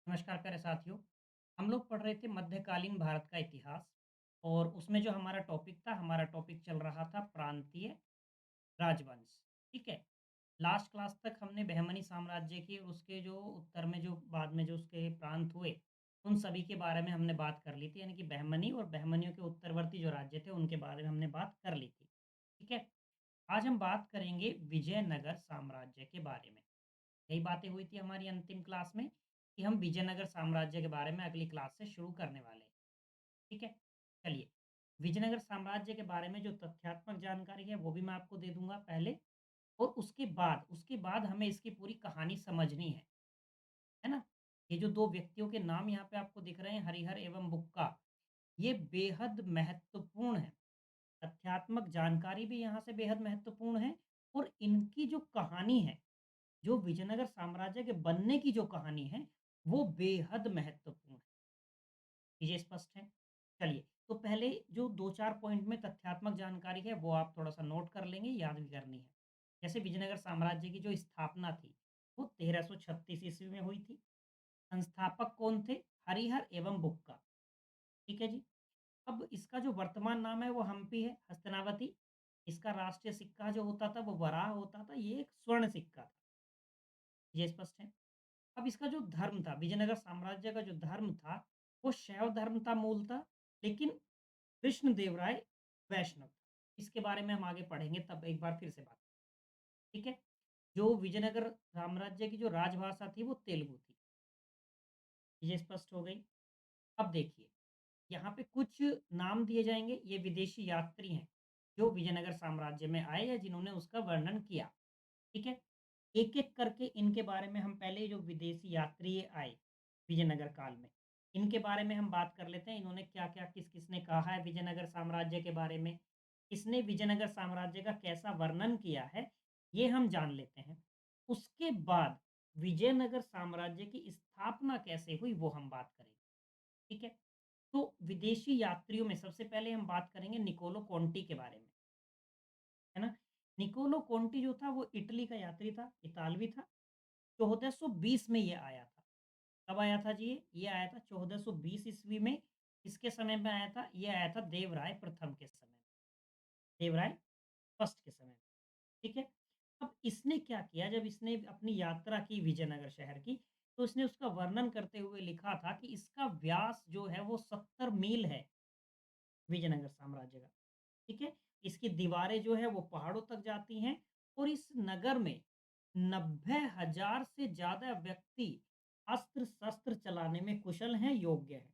नमस्कार प्यारे साथियों। हम लोग पढ़ रहे थे मध्यकालीन भारत का इतिहास और उसमें जो हमारा टॉपिक चल रहा था प्रांतीय राजवंश। ठीक है। लास्ट क्लास तक हमने बहमनी साम्राज्य की और उसके जो उत्तर में जो बाद में जो उसके प्रांत हुए उन सभी के बारे में हमने बात कर ली थी, यानी कि बहमनी और बहमनियों के उत्तरवर्ती जो राज्य थे उनके बारे में हमने बात कर ली थी। ठीक है। आज हम बात करेंगे विजयनगर साम्राज्य के बारे में। यही बातें हुई थी हमारी अंतिम क्लास में कि हम विजयनगर साम्राज्य के बारे में अगली क्लास से शुरू करने वाले हैं। ठीक है। चलिए, विजयनगर साम्राज्य के बारे में जो तथ्यात्मक जानकारी है वो भी मैं आपको दे दूंगा पहले, और उसके बाद हमें इसकी पूरी कहानी समझनी है ना। ये जो दो व्यक्तियों के नाम यहाँ पे आपको दिख रहे हैं, हरिहर एवं बुक्का, ये बेहद महत्वपूर्ण है। तथ्यात्मक जानकारी भी यहाँ से बेहद महत्वपूर्ण है, और इनकी जो कहानी है, जो विजयनगर साम्राज्य के बनने की जो कहानी है, वो बेहद महत्वपूर्ण है। चीज़ें स्पष्ट हैं? चलिए, तो पहले जो 2-4 पॉइंट में तथ्यात्मक जानकारी है, वो आप थोड़ा-सा नोट कर लेंगे, याद भी करनी है। जैसे विजयनगर साम्राज्य की जो स्थापना थी, वो 1336 ईस्वी में हुई थी। संस्थापक कौन थे? हरिहर एवं बुक्का। ठीक है जी। अब इसका जो वर्तमान नाम है, वो हम्पी है, हस्तिनावती। इसका राष्ट्रीय सिक्का जो होता था, वो वराह होता था, ये एक स्वर्ण सिक्का था। ये स्पष्ट है? अब इसका जो धर्म था, विजयनगर साम्राज्य का जो धर्म था, वो शैव धर्म था मूलतः, लेकिन कृष्णदेव राय वैष्णव था। इसके बारे में हम आगे पढ़ेंगे, तब एक बार फिर से बात। ठीक है? जो विजयनगर साम्राज्य की जो राजभाषा थी, वो तेलुगु थी। ये स्पष्ट हो गई। अब देखिए, यहाँ पे कुछ नाम दिए जाएँगे, ये विदेशी यात्री हैं, जो विजयनगर साम्राज्य में आए या जिन्होंने उसका वर्णन किया। ठीक है? एक-एक करके इनके बारे में हम पहले जो विदेशी यात्री आए, विजयनगर काल में, इनके बारे में हम बात कर लेते हैं। इन्होंने क्या-क्या, किस-किसने कहा है विजयनगर साम्राज्य के बारे में, किसने विजयनगर साम्राज्य का कैसा वर्णन किया है, ये हम जान लेते हैं। उसके बाद विजयनगर साम्राज्य की स्थापना कैसे हुई, वो हम बात करेंगे। ठीक है? तो विदेशी यात्रियों में सबसे पहले हम बात करेंगे निकोलो कोंटी के बारे में, है ना? निकोलो कोंटी जो था वो इटली का यात्री था, इतालवी था। 1420 में ये आया था। कब आया था जी ये? ये आया था 1420 ईस्वी में। किसके समय में आया था? ये आया था देवराय प्रथम के समय में, देवराय फर्स्ट के समय में। ठीक है? अब इसने क्या किया, जब इसने अपनी यात्रा की विजयनगर शहर की, तो इसने उसका वर्णन करते हुए लिखा था कि इसका व्यास जो है वो 70 मील है, विजयनगर साम्राज्य का। ठीक है? इसकी दीवारें जो है वो पहाड़ों तक जाती हैं, और इस नगर में 90,000 से ज़्यादा व्यक्ति अस्त्र-शस्त्र चलाने में कुशल हैं, योग्य हैं।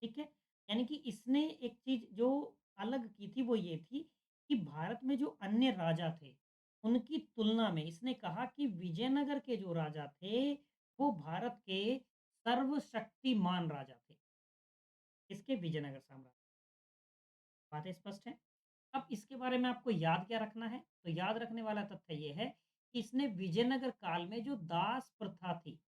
ठीक है? यानी कि इसने एक चीज़ जो अलग की थी, वो ये थी कि भारत में जो अन्य राजा थे, उनकी तुलना में इसने कहा कि विजयनगर के जो राजा थे, वो भारत के सर्वशक्तिमान राजा थे। किसके? विजयनगर साम्राज्य। बातें स्पष्ट हैं? अब इसके बारे में आपको याद क्या रखना है? तो याद रखने वाला तथ्य ये है कि इसने विजयनगर काल में जो दास प्रथा थी,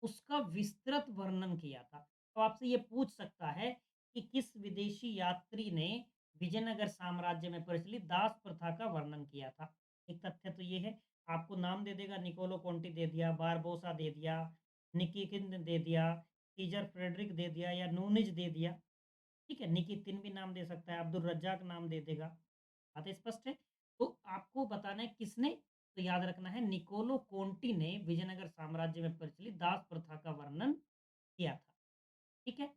उसका विस्तृत वर्णन किया था। तो आपसे ये पूछ सकता है कि किस विदेशी यात्री ने विजयनगर साम्राज्य में प्रचलित दास प्रथा का वर्णन किया था? एक तथ्य तो ये है, आपको नाम दे देगा, निकोलो कोंटी दे दिया, बारबोसा दे दिया, निकिकिन दे दिया, सीजर फ्रेडरिक दे दिया या नूनिज दे दिया। ठीक है, निकितिन भी नाम दे सकता है, अब्दुल रज्जाक नाम दे देगा। बात स्पष्ट है? तो आपको बताना है किसने, तो याद रखना है निकोलो कोंटी ने विजयनगर साम्राज्य में प्रचलित दास प्रथा का वर्णन किया था। ठीक है?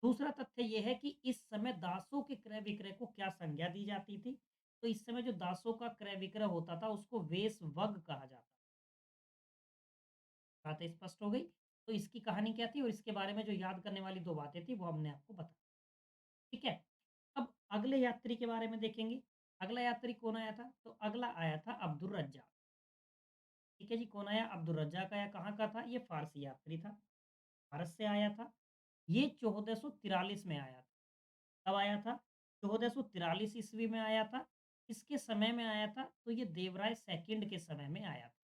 दूसरा तथ्य ये है कि इस समय दासों के क्रय-विक्रय को क्या संज्ञा दी जाती थी? तो इस समय जो दासों का क्रय-विक्रय होता था, उसको वेश्यवग कहा जाता। बात स्पष्ट हो गई? तो इसकी कहानी क्या थी और इसके बारे में जो याद करने वाली 2 बातें थी, वो हमने आपको बताई। ठीक है? अब अगले यात्री के बारे में देखेंगे। अगला यात्री कौन आया था? तो अगला आया था अब्दुल रज्जाक। ठीक है जी, कौन आया? अब्दुल रज्जाक आया। कहाँ का था? ये फ़ारसी यात्री था, भारत से आया था। ये 1443 में आया था। कब आया था? 1443 ईस्वी में आया था। किसके समय में आया था? तो ये देवराय सेकंड के समय में आया था।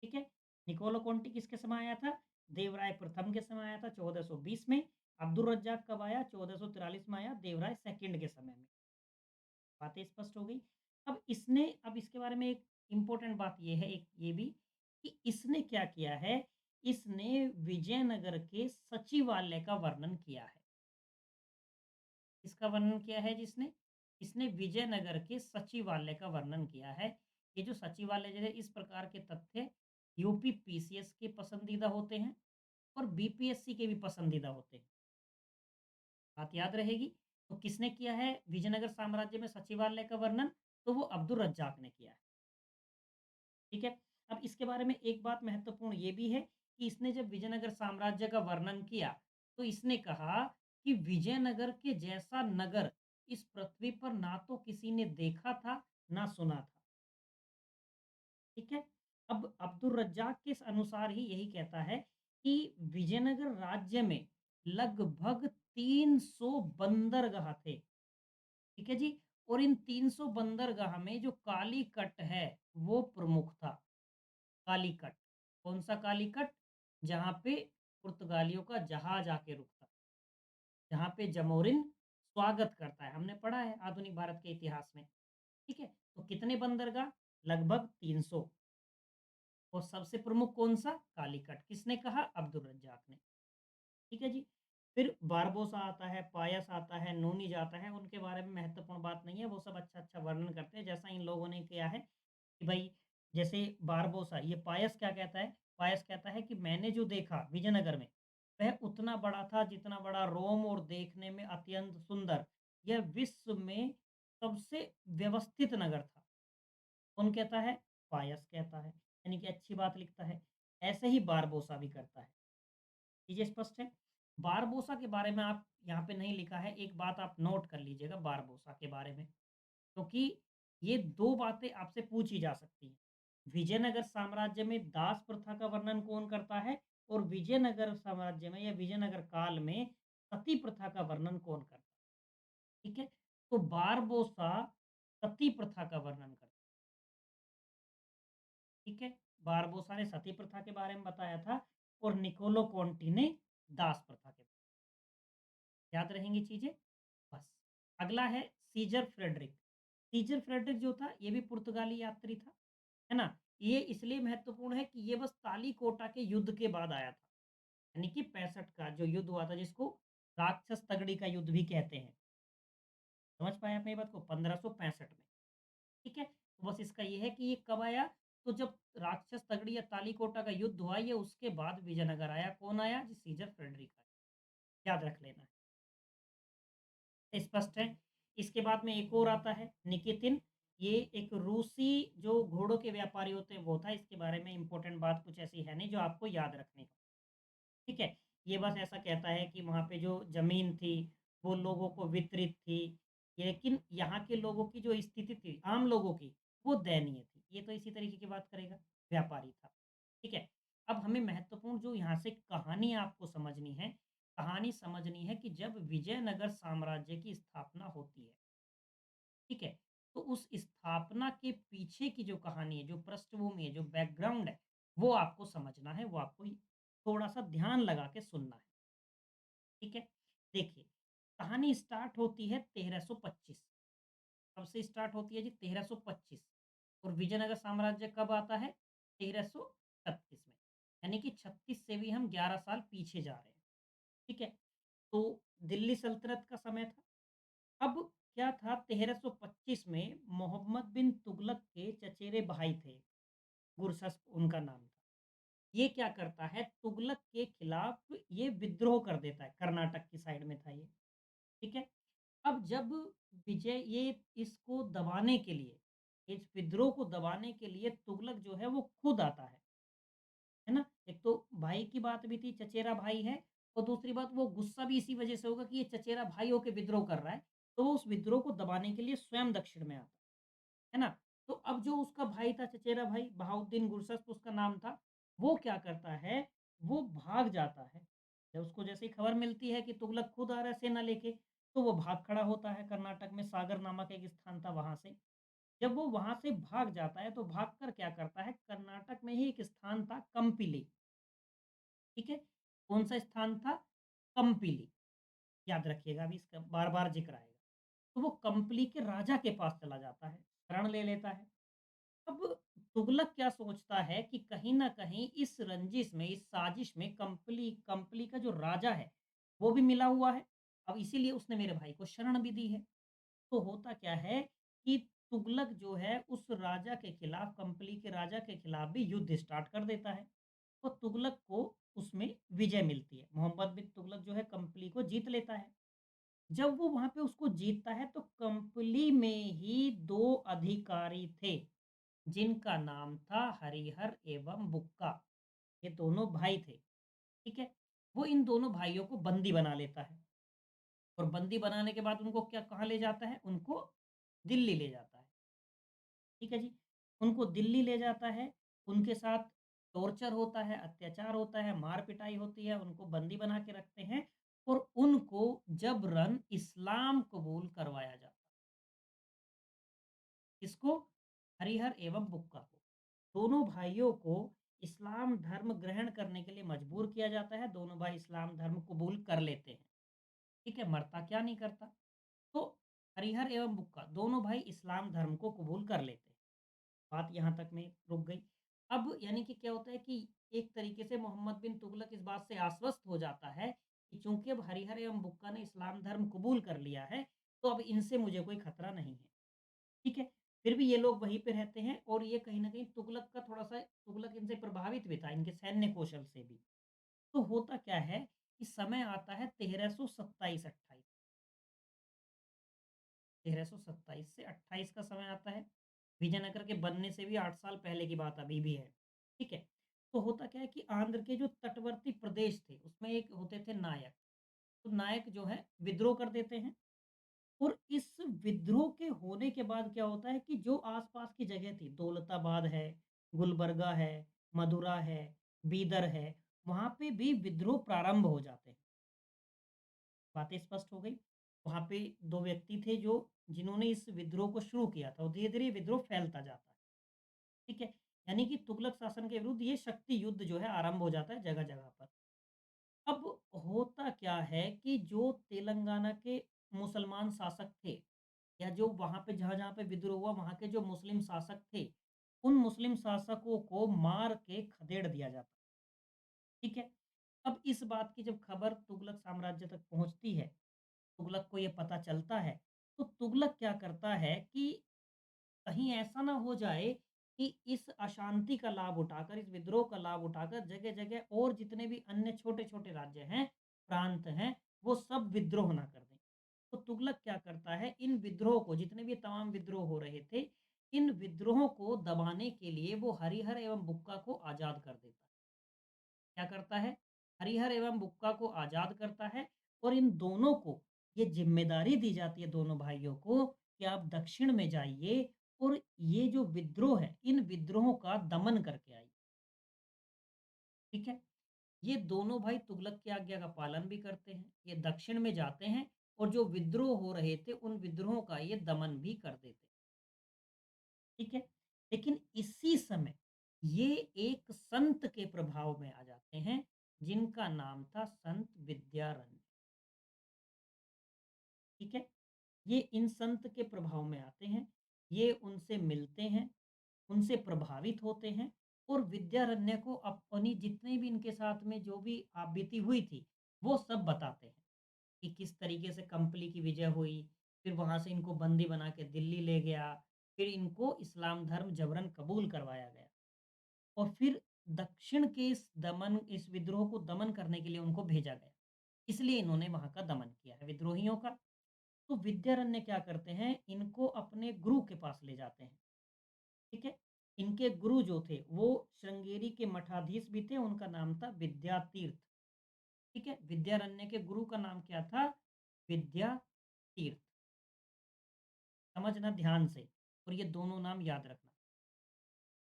ठीक है? निकोलो कोंटी किसके समय आया था? देवराय प्रथम के समय आया था 1420 में। अब्दुल रज्जाक कब आया? 1443 में आया, देवराय सेकंड के समय में। बातें स्पष्ट हो गई। अब इसके बारे में एक इम्पोर्टेंट बात ये है, एक ये भी, कि इसने क्या किया है, इसने विजयनगर के सचिवालय का वर्णन किया है। किसका वर्णन किया है जिसने? इसने विजयनगर के सचिवालय का वर्णन किया है। ये जो सचिवालय जो है इस प्रकार के तथ्य यूपी पीसीएस के पसंदीदा होते हैं और बीपीएससी के भी पसंदीदा होते हैं। बात याद रहेगी। तो किसने किया है विजयनगर साम्राज्य में सचिवालय का वर्णन? तो वो अब्दुल रज्जाक ने किया है। ठीक है? अब इसके बारे में एक बात महत्वपूर्ण ये भी है कि इसने जब विजयनगर साम्राज्य का वर्णन किया, तो इसने कहा कि विजयनगर के जैसा नगर इस पृथ्वी पर ना तो किसी ने देखा था, ना सुना था। ठीक है? अब अब्दुल रज्जाक के अनुसार ही यही कहता है कि विजयनगर राज्य में लगभग 300 बंदरगाह थे। ठीक है जी? और इन 300 बंदरगाह में जो कालीकट है, वो प्रमुख था। कालीकट। कौन-सा कालीकट? जहाँ पे पुर्तगालियों का जहाज आके रुकता है, जहाँ पे जमोरिन स्वागत करता है। हमने पढ़ा है आधुनिक भारत के इतिहास में। ठीक है? तो कितने बंदरगाह? लगभग 300। और सबसे प्रमुख कौन-सा? कालीकट। किसने कहा? अब्दुल रज्जाक ने। ठीक है जी? फिर बारबोसा आता है, पायस आता है, नूनीज आता है, उनके बारे में महत्वपूर्ण बात नहीं है, वो सब अच्छा-अच्छा वर्णन करते हैं, जैसा इन लोगों ने किया है कि भई जैसे बारबोसा, ये पायस क्या कहता है? पायस कहता है कि मैंने जो देखा विजयनगर में, वह उतना बड़ा था जितना बड़ा रोम और देखने में अत्यंत सुंदर। यह विश्व में सबसे व्यवस्थित नगर था। कौन कहता है? पायस कहता है, यानी कि अच्छी बात लिखता है। ऐसे ही बारबोसा भी करता है। चीज़ें स्पष्ट है? बारबोसा के बारे में आप यहाँ पे नहीं लिखा है, एक बात आप नोट कर लीजिएगा बारबोसा के बारे में, क्योंकि ये 2 बातें आपसे पूछी जा सकती हैं। विजयनगर साम्राज्य में दास प्रथा का वर्णन कौन करता है? और विजयनगर साम्राज्य में या विजयनगर काल में सती प्रथा का वर्णन कौन करता है? ठीक है? तो बारबोसा सती प्रथा का वर्णन करता है। ठीक है? बारबोसा ने सती प्रथा के बारे में बताया था और निकोलो कोंटी ने दास प्रथा के। याद रहेंगी चीज़ें? बस। अगला है सीजर फ्रेडरिक। सीजर फ्रेडरिक जो था ये भी पुर्तगाली यात्री था, है ना? ये इसलिए महत्वपूर्ण है कि ये बस तालीकोटा के युद्ध के बाद आया था। यानी कि 65 का जो युद्ध हुआ था जिसको राक्षस तगड़ी का युद्ध भी कहते हैं। समझ पाए आप मेरी बात को? 1565 में। ठीक है? तो बस इसका ये है कि ये कब आया? तो जब राक्षस तगड़ी या तालीकोटा का युद्ध हुआ ये उसके बाद विजयनगर आया। कौन आया? जी सीजर फ्रेडरिक आया। याद रख लेना। स्पष्ट है। इसके बाद में एक और आता है निकितिन। ये एक रूसी जो घोड़ों के व्यापारी होते हैं वो था। इसके बारे में इम्पोर्टेंट बात कुछ ऐसी है नहीं जो आपको याद रखनी हो। ठीक है? ये बस ऐसा कहता है कि वहाँ पे जो ज़मीन थी वो लोगों को वितरित थी। लेकिन यहाँ के लोगों की जो स्थिति थी, आम लोगों की, वो दयनीय थी। ये तो इसी तरीके की बात करेगा, व्यापारी था। ठीक है? अब हमें महत्वपूर्ण जो यहाँ से कहानी आपको समझनी है, कहानी समझनी है कि जब विजयनगर साम्राज्य की स्थापना होती है, ठीक है? तो उस स्थापना के पीछे की जो कहानी है, जो पृष्ठभूमि है, जो बैकग्राउंड है, वो आपको समझना है, वो आपको थोड़ा-सा ध्यान लगा के सुनना है। ठीक है? देखिए, कहानी स्टार्ट होती है 1325। कब से स्टार्ट होती है जी? 1325। और विजयनगर साम्राज्य कब आता है? 1336 में। यानी कि 36 से भी हम 11 साल पीछे जा रहे हैं। ठीक है? तो दिल्ली सल्तनत का समय था। अब क्या था 1325 में मोहम्मद बिन तुगलक के चचेरे भाई थे, गुरशस्प उनका नाम था। ये क्या करता है तुगलक के खिलाफ ये विद्रोह कर देता है, कर्नाटक की साइड में था ये। ठीक है? अब जब विजय ये इसको दबाने के लिए, इस विद्रोह को दबाने के लिए तुगलक जो है वो खुद आता है ना? एक तो भाई की बात भी थी, चचेरा भाई है और दूसरी बात वो गुस्सा भी इसी वजह से होगा कि ये चचेरा भाई होके विद्रोह कर रहा है, तो वो उस विद्रोह को दबाने के लिए स्वयं दक्षिण में आता है ना? तो अब जो उसका भाई था, चचेरा भाई बहाउद्दीन गुरशस्प उसका नाम था, वो क्या करता है, वो भाग जाता है। जब उसको जैसे ही खबर मिलती है कि तुगलक खुद आ रहा है सेना लेके, तो वो भाग खड़ा होता है कर्नाटक में सागर नामक एक स्थान था वहाँ से। जब वो वहाँ से भाग जाता है, तो भागकर क्या करता है, कर्नाटक में ही एक स्थान था कंपिली, ठीक है? कौन-सा स्थान था? कंपिली, याद रखिएगा अभी इसका बार-बार ज़िक्र आएगा। तो वो कंपली के राजा के पास चला जाता है, शरण ले लेता है। अब तुगलक क्या सोचता है कि कहीं न कहीं इस रंजिश में, इस साजिश में कंपली का जो राजा है, वो भी मिला हुआ है। अब इसीलिए उसने मेरे भाई को शरण भी दी है। तो होता क्या है कि तुगलक जो है उस राजा के खिलाफ, कंपली के राजा के खिलाफ भी युद्ध स्टार्ट कर देता है। तो तुगलक को उसमें विजय मिलती है। मोहम्मद बिन तुगलक जो है कंपली को जीत लेता है। जब वो वहाँ पे उसको जीतता है तो कंपली में ही 2 अधिकारी थे, जिनका नाम था हरिहर एवं बुक्का। ये दोनों भाई थे, ठीक है? वो इन दोनों भाइयों को बंदी बना लेता है और बंदी बनाने के बाद उनको क्या कहाँ ले जाता है? उनको दिल्ली ले जाता है। ठीक है जी। उनको दिल्ली ले जाता है, उनके साथ टॉर्चर होता है, अत्याचार होता है, मार-पिटाई होती है, उनको बंदी बना के रखते हैं और उनको जबरन इस्लाम कबूल करवाया जाता है। किसको? हरिहर एवं बुक्का को। दोनों भाइयों को इस्लाम धर्म ग्रहण करने के लिए मजबूर किया जाता है, दोनों भाई इस्लाम धर्म कबूल कर लेते हैं। ठीक है, मरता क्या नहीं करता। तो हरिहर एवं बुक्का दोनों भाई इस्लाम धर्म को कबूल कर लेते हैं। बात यहाँ तक में रुक गई। अब यानी कि क्या होता है कि एक तरीके से मोहम्मद बिन तुगलक इस बात से आश्वस्त हो जाता है कि चूँकि अब हरिहर एवं बुक्का ने इस्लाम धर्म कबूल कर लिया है, तो अब इनसे मुझे कोई खतरा नहीं है। ठीक है? फिर भी ये लोग वहीं पे रहते हैं और ये कहीं न कहीं तुगलक इनसे प्रभावित भी था, इनके सैन्य कौशल से भी। तो होता क्या है कि समय आता है 1327-28, 1327 से 28 का समय आता है। विजयनगर के बनने से भी 8 साल पहले की बात अभी भी है। ठीक है? तो होता क्या है कि आंध्र के जो तटवर्ती प्रदेश थे, उसमें एक होते थे नायक। तो नायक जो है विद्रोह कर देते हैं और इस विद्रोह के होने के बाद क्या होता है कि जो आस-पास की जगह थी, दौलताबाद है, गुलबर्गा है, मदुरा है, बीदर है, वहाँ पे भी विद्रोह प्रारंभ हो जाते हैं। बातें स्पष्ट हो गई? वहाँ पे 2 व्यक्ति थे जो जिन्होंने इस विद्रोह को शुरू किया था और धीरे-धीरे ये विद्रोह फैलता जाता है। ठीक है? यानी कि तुगलक शासन के विरुद्ध ये शक्ति युद्ध जो है आरंभ हो जाता है जगह-जगह पर। अब होता क्या है कि जो तेलंगाना के मुसलमान शासक थे या जो वहाँ पे जहाँ-जहाँ पे विद्रोह हुआ वहाँ के जो मुस्लिम शासक थे, उन मुस्लिम शासकों को मार के खदेड़ दिया जाता। ठीक है? अब इस बात की जब खबर तुगलक साम्राज्य तक पहुँचती है, तुगलक को ये पता चलता है, तो तुगलक क्या करता है कि कहीं ऐसा ना हो जाए कि इस अशांति का लाभ उठाकर, इस विद्रोह का लाभ उठाकर जगह-जगह और जितने भी अन्य छोटे-छोटे राज्य हैं, प्रांत हैं, वो सब विद्रोह ना कर दें। तो तुगलक क्या करता है, इन विद्रोह को जितने भी तमाम विद्रोह हो रहे थे, इन विद्रोहों को दबाने के लिए वो हरिहर एवं बुक्का को आज़ाद कर देता है। क्या करता है? हरिहर एवं बुक्का को आज़ाद करता है और इन दोनों को ये ज़िम्मेदारी दी जाती है दोनों भाइयों को कि आप दक्षिण में जाइए और ये जो विद्रोह है, इन विद्रोहों का दमन करके आइए। ठीक है? ये दोनों भाई तुगलक की आज्ञा का पालन भी करते हैं। ये दक्षिण में जाते हैं और जो विद्रोह हो रहे थे, उन विद्रोहों का ये दमन भी कर देते हैं। ठीक है? लेकिन इसी समय ये एक संत के प्रभाव में आ जाते हैं, जिनका नाम था संत विद्यारण्य। ठीक है? ये इन संत के प्रभाव में आते हैं, ये उनसे मिलते हैं, उनसे प्रभावित होते हैं और विद्यारण्य को अपनी जितने भी इनके साथ में जो भी आप बीती हुई थी, वो सब बताते हैं कि किस तरीके से कंपली की विजय हुई, फिर वहाँ से इनको बंदी बना के दिल्ली ले गया, फिर इनको इस्लाम धर्म जबरन कबूल करवाया गया और फिर दक्षिण के इस विद्रोह को दमन करने के लिए उनको भेजा गया। इसलिए इन्होंने वहाँ का दमन किया है विद्रोहियों का। तो विद्यारण्य क्या करते हैं, इनको अपने गुरु के पास ले जाते हैं। ठीक है? इनके गुरु जो थे, वो श्रृंगेरी के मठाधीश भी थे, उनका नाम था विद्यातीर्थ। ठीक है? विद्यारण्य के गुरु का नाम क्या था? विद्यातीर्थ। समझना ध्यान से और ये दोनों नाम याद रखना।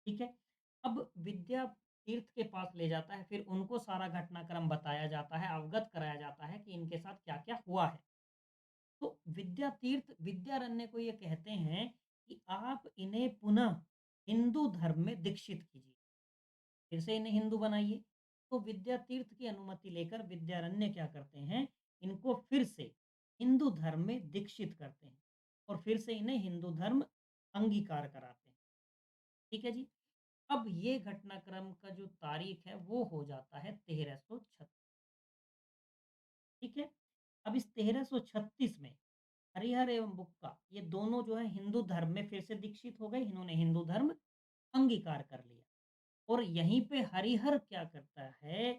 ठीक है? अब विद्यातीर्थ के पास ले जाता है, फिर उनको सारा घटनाक्रम बताया जाता है, अवगत कराया जाता है कि इनके साथ क्या-क्या हुआ है। तो विद्यातीर्थ विद्यारण्य को ये कहते हैं कि आप इन्हें पुनः हिंदू धर्म में दीक्षित कीजिए, फिर से इन्हें हिंदू बनाइए। तो विद्यातीर्थ की अनुमति लेकर विद्यारण्य क्या करते हैं, इनको फिर से हिंदू धर्म में दीक्षित करते हैं और फिर से इन्हें हिंदू धर्म अंगीकार कराते हैं। ठीक है जी? अब ये घटनाक्रम का जो तारीख है वो हो जाता है 1336। ठीक है? अब इस 1336 में हरिहर एवं बुक्का ये दोनों जो है हिंदू धर्म में फिर से दीक्षित हो गए, इन्होंने हिंदू धर्म अंगीकार कर लिया। और यहीं पे हरिहर क्या करता है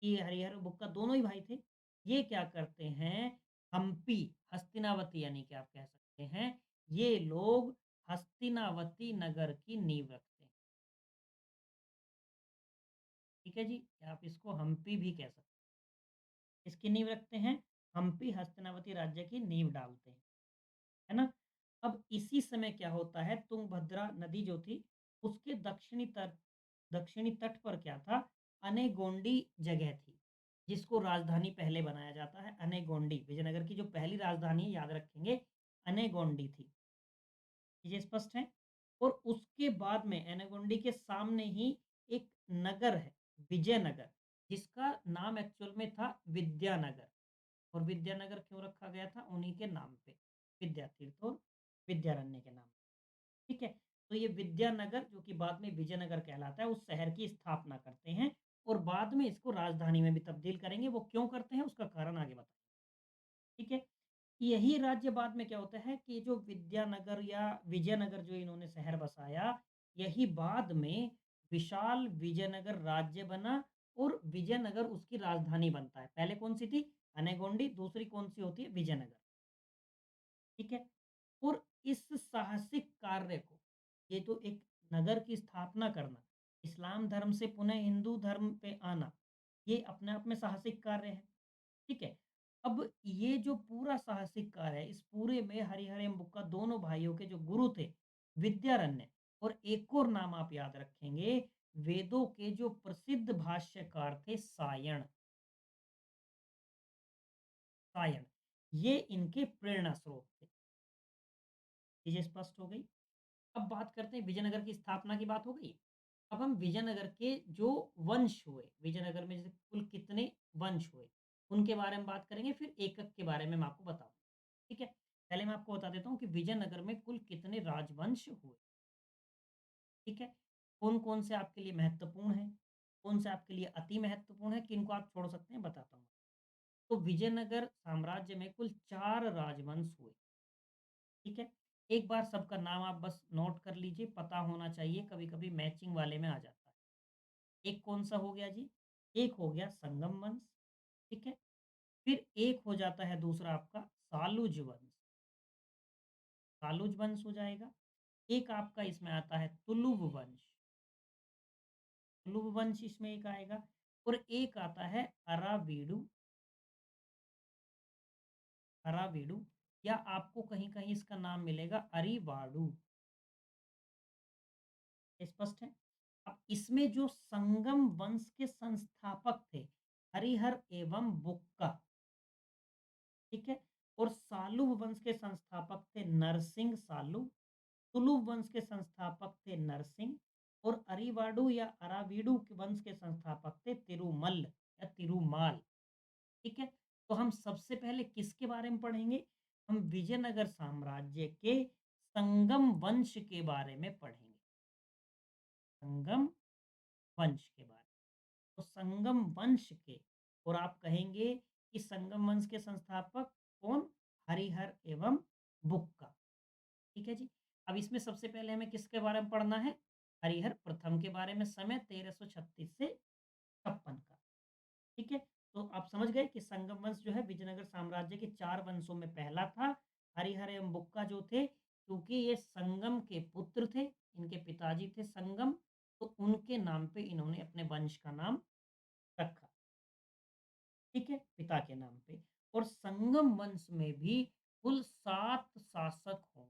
कि हरिहर और बुक्का दोनों ही भाई थे। ये क्या करते हैं, हम्पी, हस्तिनावती यानी कि आप कह सकते हैं, ये लोग हस्तिनावती नगर की नींव रखते हैं। ठीक है जी? या आप इसको हम्पी भी कह सकते हैं। किसकी नींव रखते हैं? हम्पी हस्तिनावती राज्य की नींव डालते हैं। है ना? अब इसी समय क्या होता है, तुंगभद्रा नदी जो थी, उसके दक्षिणी तट पर क्या था, अनेगोंडी जगह थी, जिसको राजधानी पहले बनाया जाता है। अनेगोंडी, विजयनगर की जो पहली राजधानी है, याद रखेंगे, अनेगोंडी थी। चीज़ें स्पष्ट हैं? और उसके बाद में एनेगोंडी के सामने ही एक नगर है, विजयनगर, जिसका नाम एक्चुअल में था विद्यानगर। और विद्यानगर क्यों रखा गया था? उन्हीं के नाम पे, विद्यातीर्थ और विद्यारण्य के नाम पे। ठीक है? तो ये विद्यानगर जो कि बाद में विजयनगर कहलाता है, उस शहर की स्थापना करते हैं और बाद में इसको राजधानी में भी तब्दील करेंगे। वो क्यों करते हैं उसका कारण आगे बताएँगे। ठीक है? यही राज्य बाद में क्या होता है कि जो विद्यानगर या विजयनगर जो इन्होंने शहर बसाया, यही बाद में विशाल विजयनगर राज्य बना और विजयनगर उसकी राजधानी बनता है। पहले कौन-सी थी? अनेगोंडी, दूसरी कौन-सी होती है? विजयनगर। ठीक है? और इस साहसिक कार्य को, ये तो एक नगर की स्थापना करना, इस्लाम धर्म से पुनः हिंदू धर्म पे आना, ये अपने आप में साहसिक कार्य है। ठीक है? अब ये जो पूरा साहसिक कार्य है, इस पूरे में हरिहर एवं बुक्का दोनों भाइयों के जो गुरु थे, विद्यारण्य, और एक और नाम आप याद रखेंगे, वेदों के जो प्रसिद्ध भाष्यकार थे सायण, सायण, ये इनके प्रेरणा स्रोत थे। चीज़ें स्पष्ट हो गई? अब बात करते हैं, विजयनगर की स्थापना की बात हो गई। अब हम विजयनगर के जो वंश हुए, विजयनगर में जैसे कुल कितने वंश हुए, उनके बारे में बात करेंगे, फिर एकक के बारे में मैं आपको बताऊँगा। ठीक है? पहले मैं आपको बता देता हूँ कि विजयनगर में कुल कितने राजवंश हुए। ठीक है? कौन-कौन से आपके लिए महत्वपूर्ण हैं, कौन से आपके लिए अति महत्वपूर्ण है, किनको आप छोड़ सकते हैं, बताता हूँ। तो विजयनगर साम्राज्य में कुल 4 राजवंश हुए। ठीक है? एक बार सबका नाम आप बस नोट कर लीजिए, पता होना चाहिए, कभी-कभी मैचिंग वाले में आ जाता है। एक कौन-सा हो गया जी? एक हो गया संगम वंश, ठीक है? फिर एक हो जाता है दूसरा आपका सालुज वंश, सालुज वंश हो जाएगा। एक आपका इसमें आता है तुलुव वंश, तुलुव वंश इसमें एक आएगा। और एक आता है अरावीडू, अरावीडू, या आपको कहीं-कहीं इसका नाम मिलेगा अरीवाडू। स्पष्ट है? अब इसमें जो संगम वंश के संस्थापक थे, हरिहर एवं बुक्का, ठीक है? और सालुव वंश के संस्थापक थे नरसिंह सालू, तुलुव वंश के संस्थापक थे नरसिंह, और अरीवाडू या अरावीडू के वंश के संस्थापक थे तिरुमल या तिरुमाल। ठीक है? तो हम सबसे पहले किसके बारे में पढ़ेंगे? हम विजयनगर साम्राज्य के संगम वंश के बारे में पढ़ेंगे। संगम वंश के बारे में। तो संगम वंश के, और आप कहेंगे कि संगम वंश के संस्थापक कौन? हरिहर एवं बुक्का। ठीक है जी? अब इसमें सबसे पहले हमें किसके बारे में पढ़ना है? हरिहर प्रथम के बारे में, समय 1336 से 56 का। ठीक है? तो आप समझ गए कि संगम वंश जो है विजयनगर साम्राज्य के 4 वंशों में पहला था। हरिहर एवं बुक्का जो थे, क्योंकि ये संगम के पुत्र थे, इनके पिताजी थे संगम, तो उनके नाम पे इन्होंने अपने वंश का नाम रखा। ठीक है? पिता के नाम पे। और संगम वंश में भी कुल 7 शासक हों।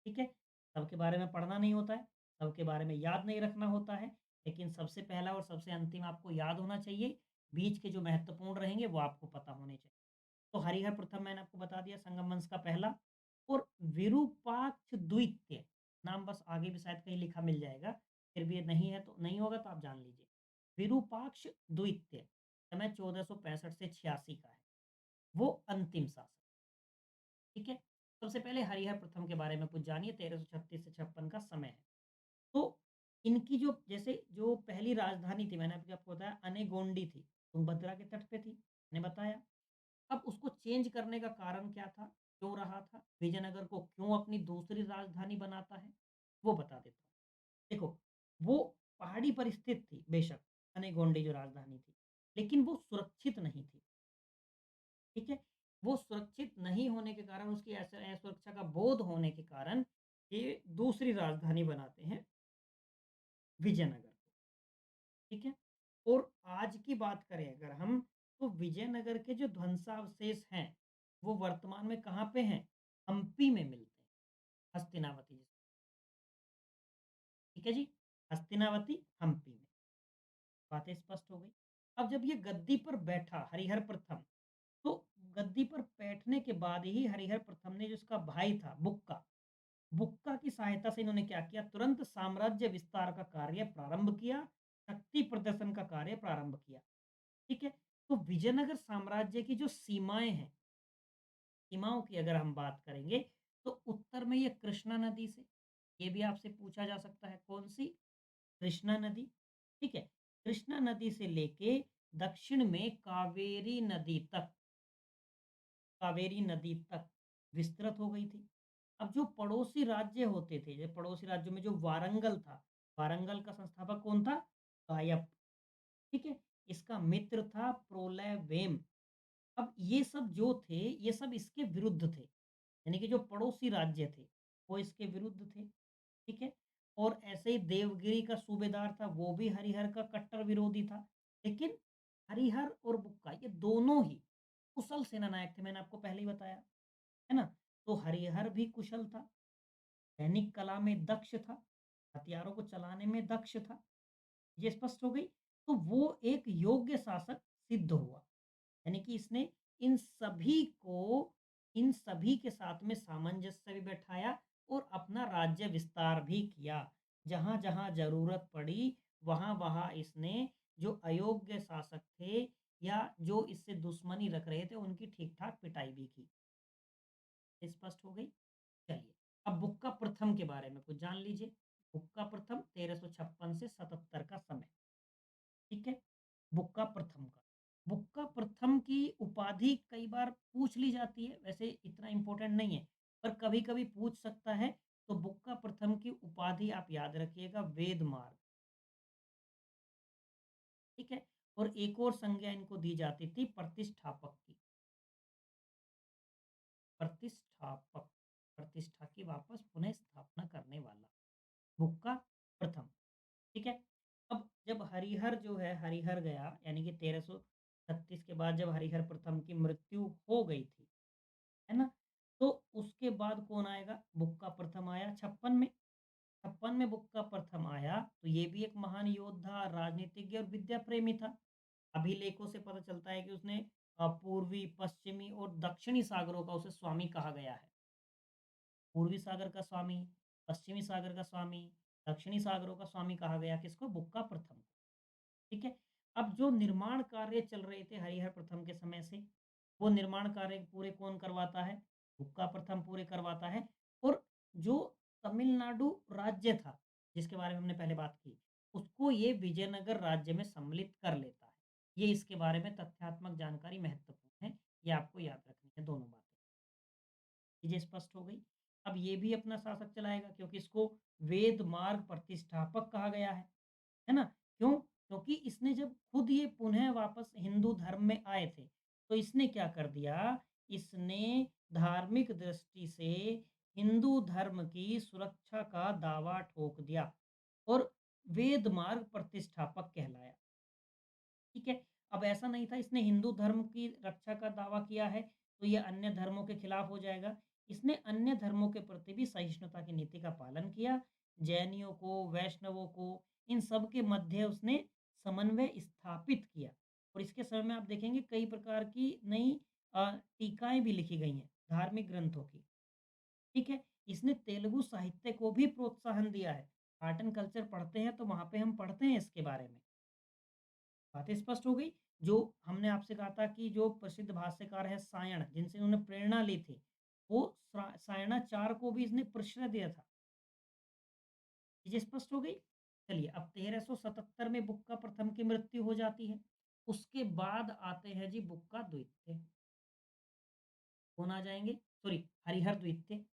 ठीक है? सबके बारे में पढ़ना नहीं होता है, सबके बारे में याद नहीं रखना होता है, लेकिन सबसे पहला और सबसे अंतिम आपको याद होना चाहिए, बीच के जो महत्वपूर्ण रहेंगे वो आपको पता होने चाहिए। तो हरिहर प्रथम मैंने आपको बता दिया, संगम वंश का पहला। और विरूपाक्ष द्वितीय, नाम बस आगे भी शायद कहीं लिखा मिल जाएगा, फिर भी ये नहीं है तो नहीं होगा तो आप जान लीजिए। विरूपाक्ष द्वितीय, समय 1465 से 86 का है, वो अंतिम शासक। ठीक है? सबसे पहले हरिहर प्रथम के बारे में कुछ जानिए 1336 से 56 का समय है। तो इनकी जो जैसे जो पहली राजधानी थी मैंने अभी आपको बताया अनेगोंडी थी, तुंगभद्रा के तट पे थी, मैंने बताया। अब उसको चेंज करने का कारण क्या था? क्यों रहा था? विजयनगर को क्यों अपनी दूसरी राजधानी बनाता है? वो बता देता हूँ। देखो, वो पहाड़ी पर स्थित थी बेशक, अनेगोंडी जो राजधानी थी, लेकिन वो सुरक्षित नहीं थी, ठीक है? वो सुरक्षित नहीं होने के कारण उसकी असुरक्षा का बोध होने के कारण ये दूसरी राजधानी बनाते हैं विजयनगर को, ठीक है? और आज की बात करें अगर हम, तो विजयनगर के जो ध्वंसावशेष हैं, वो वर्तमान में कहाँ पे हैं? हम्पी में मिलते हैं, हस्तिनावती जिसे, ठीक है जी? हस्तिनावती, हम्पी में। बातें स्पष्ट हो गई। अब जब ये गद्दी पर बैठा हरिहर प्रथम, तो गद्दी पर बैठने के बाद ही हरिहर प्रथम ने जो इसका भाई था बुक्का, बुक्का की सहायता से इन्होंने क्या किया? तुरंत साम्राज्य विस्तार का कार्य प्रारंभ किया, शक्ति प्रदर्शन का कार्य प्रारंभ किया। ठीक है? तो विजयनगर साम्राज्य की जो सीमाएँ हैं, सीमाओं की अगर हम बात करेंगे, तो उत्तर में ये कृष्णा नदी से, ये भी आपसे पूछा जा सकता है कौन-सी? कृष्णा नदी, ठीक है? कृष्णा नदी से लेके दक्षिण में कावेरी नदी तक विस्तृत हो गई थी। अब जो पड़ोसी राज्य होते थे, जो पड़ोसी राज्यों में जो वारंगल था, वारंगल का संस्थापक कौन था? कायप, ठीक है? इसका मित्र था प्रोलयवेम। अब ये सब जो थे, ये सब इसके विरुद्ध थे। यानी कि जो पड़ोसी राज्य थे, वो इसके विरुद्ध थे, ठीक है? और ऐसे ही देवगिरी का सूबेदार था, वो भी हरिहर का कट्टर विरोधी था। लेकिन हरिहर और बुक्का ये दोनों ही कुशल सेनानायक थे, मैंने आपको पहले ही बताया, है ना? तो हरिहर भी कुशल था, सैनिक कला में दक्ष था, हथियारों को चलाने में दक्ष था। ये स्पष्ट हो गई। तो वो एक योग्य शासक सिद्ध हुआ। यानी कि इसने इन सभी को इन सभी के साथ में सामंजस्य भी बैठाया और अपना राज्य विस्तार भी किया। जहाँ-जहाँ ज़रूरत पड़ी, वहाँ-वहाँ इसने जो अयोग्य शासक थे या जो इससे दुश्मनी रख रहे थे, उनकी ठीक-ठाक पिटाई भी की। स्पष्ट हो गई? चलिए, अब बुक्का प्रथम के बारे में कुछ जान लीजिए। बुक्का प्रथम 1356 से 77 का समय, ठीक है? बुक्का प्रथम का। बुक्का प्रथम की उपाधि कई बार पूछ ली जाती है, वैसे इतना इम्पोर्टेंट नहीं है, पर कभी-कभी पूछ सकता है, तो बुक्का प्रथम की उपाधि आप याद रखिएगा वेदमार्ग, ठीक है? और एक और संज्ञा इनको दी जाती थी प्रतिष्ठापक की, प्रतिष्ठापक, प्रतिष्ठा की वापस पुनः स्थापना करने वाला, बुक्का प्रथम। ठीक है? अब जब हरिहर जो है हरिहर गया यानी कि 1336 के बाद जब हरिहर प्रथम की मृत्यु हो गई थी, है ना? तो उसके बाद कौन आएगा? बुक्का प्रथम आया 56 में। 56 में बुक्का प्रथम आया तो ये भी एक महान योद्धा, राजनीतिज्ञ और विद्या प्रेमी था। अभिलेखों से पता चलता है कि उसने पूर्वी, पश्चिमी और दक्षिणी सागरों का उसे स्वामी कहा गया है। पूर्वी सागर का स्वामी, पश्चिमी सागर का स्वामी, दक्षिणी सागरों का स्वामी कहा गया किसको? बुक्का प्रथम को। ठीक है? अब जो निर्माण कार्य चल रहे थे हरिहर प्रथम के समय से, वो निर्माण कार्य पूरे कौन करवाता है? हुक्का प्रथम पूरे करवाता है और जो तमिलनाडु राज्य था, जिसके बारे में हमने पहले बात की, उसको ये विजयनगर राज्य में सम्मिलित कर लेता है। ये इसके बारे में तथ्यात्मक जानकारी महत्वपूर्ण है, ये आपको याद रखनी है दोनों बातें। चीज़ें स्पष्ट हो गई। अब ये भी अपना शासक चलाएगा क्योंकि इसको वेद मार्ग प्रतिष्ठापक कहा गया है ना? क्यों? क्योंकि इसने जब खुद ये पुनः वापस हिंदू धर्म में आए थे, तो इसने क्या कर दिया? इसने धार्मिक दृष्टि से हिंदू धर्म की सुरक्षा का दावा ठोक दिया और वेद मार्ग प्रतिष्ठापक कहलाया। ठीक है? अब ऐसा नहीं था इसने हिंदू धर्म की रक्षा का दावा किया है, तो ये अन्य धर्मों के खिलाफ हो जाएगा। इसने अन्य धर्मों के प्रति भी सहिष्णुता की नीति का पालन किया। जैनियों को, वैष्णवों को, इन सब के मध्य उसने समन्वय स्थापित किया और इसके समय में आप देखेंगे कई प्रकार की नई टीकाएँ भी लिखी गई हैं, धार्मिक ग्रंथों की। ठीक है? इसने तेलुगु साहित्य को भी प्रोत्साहन दिया है। आर्ट एंड कल्चर पढ़ते हैं, तो वहाँ पे हम पढ़ते हैं इसके बारे में। बातें स्पष्ट हो गई। जो हमने आपसे कहा था कि जो प्रसिद्ध भाष्यकार हैं सायण जिनसे उन्होंने प्रेरणा ली थी, वो सायणाचार को भी इसने प्रश्रय दिया था। चीज़ें स्पष्ट हो गई? चलिए अब 1377 में बुक्का प्रथम की मृत्यु हो जाती है। उसके बाद आते हैं जी बुक्का द्वितीय। कौन आ जाएँगे? सॉरी, हरिहर द्वितीय,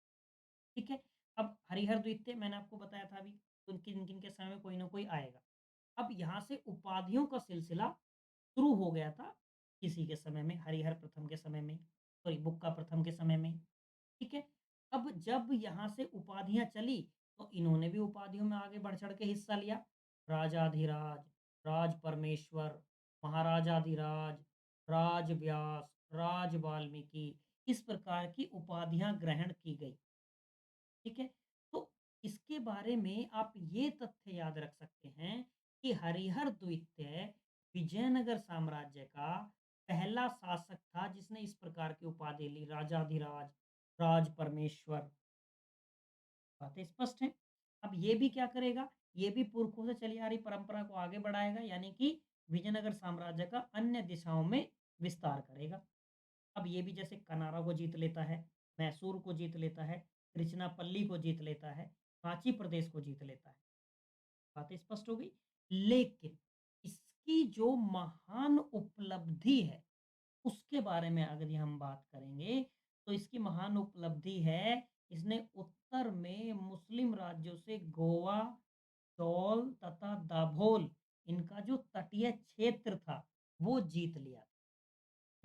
ठीक है? अब हरिहर द्वितीय मैंने आपको बताया था अभी, उन किन-किन के समय में कोई ना कोई आएगा। अब यहाँ से उपाधियों का सिलसिला शुरू हो गया था किसी के समय में, हरिहर प्रथम के समय में, सॉरी बुक्का प्रथम के समय में, ठीक है? अब जब यहाँ से उपाधियाँ चली, तो इन्होंने भी उपाधियों में आगे बढ़-चढ़ के हिस्सा लिया। राजाधिराज, राज परमेश्वर, महाराजाधिराज, राज व्यास, राज वाल्मीकि, इस प्रकार की उपाधियाँ ग्रहण की गई। ठीक है? तो इसके बारे में आप ये तथ्य याद रख सकते हैं कि हरिहर द्वितीय विजयनगर साम्राज्य का पहला शासक था जिसने इस प्रकार की उपाधि ली, राजाधिराज, राज परमेश्वर। बातें स्पष्ट हैं। अब ये भी क्या करेगा? ये भी पुरखों से चली आ रही परंपरा को आगे बढ़ाएगा, यानी कि विजयनगर साम्राज्य का अन्य दिशाओं में विस्तार करेगा। अब ये भी जैसे कनारा को जीत लेता है, मैसूर को जीत लेता है, तिरुचिरापल्ली को जीत लेता है, कांची प्रदेश को जीत लेता है। बातें स्पष्ट हो गई? लेकिन इसकी जो महान उपलब्धि है, उसके बारे में अगर ये हम बात करेंगे, तो इसकी महान उपलब्धि है, इसने उत्तर में मुस्लिम राज्यों से गोवा, चौल तथा दाभोल, इनका जो तटीय क्षेत्र था, वो जीत लिया।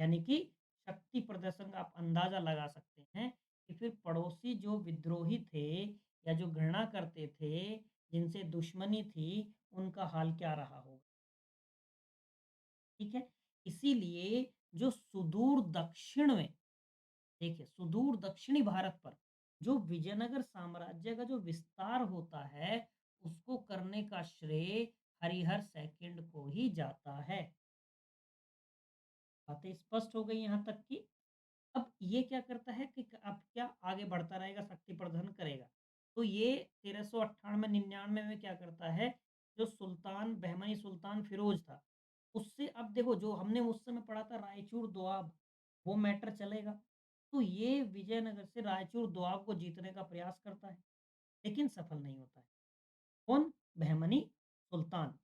यानी कि शक्ति प्रदर्शन का आप अंदाजा लगा सकते हैं कि फिर पड़ोसी जो विद्रोही थे या जो घृणा करते थे, जिनसे दुश्मनी थी, उनका हाल क्या रहा होगा। ठीक है? इसीलिए जो सुदूर दक्षिण में, देखिए सुदूर दक्षिणी भारत पर जो विजयनगर साम्राज्य का जो विस्तार होता है, उसको करने का श्रेय हरिहर सेकंड को ही जाता है। बातें स्पष्ट हो गई यहाँ तक की। अब ये क्या करता है कि अब क्या आगे बढ़ता रहेगा, शक्ति प्रदर्शन करेगा। तो ये 1398-99 में क्या करता है, जो सुल्तान बहमनी सुल्तान फिरोज था, उससे अब देखो जो हमने उस समय पढ़ा था रायचूर दोआब, वो मैटर चलेगा। तो ये विजयनगर से रायचूर दोआब को जीतने का प्रयास करता है, लेकिन सफल नहीं होता है। कौन? बहमनी सुल्तान।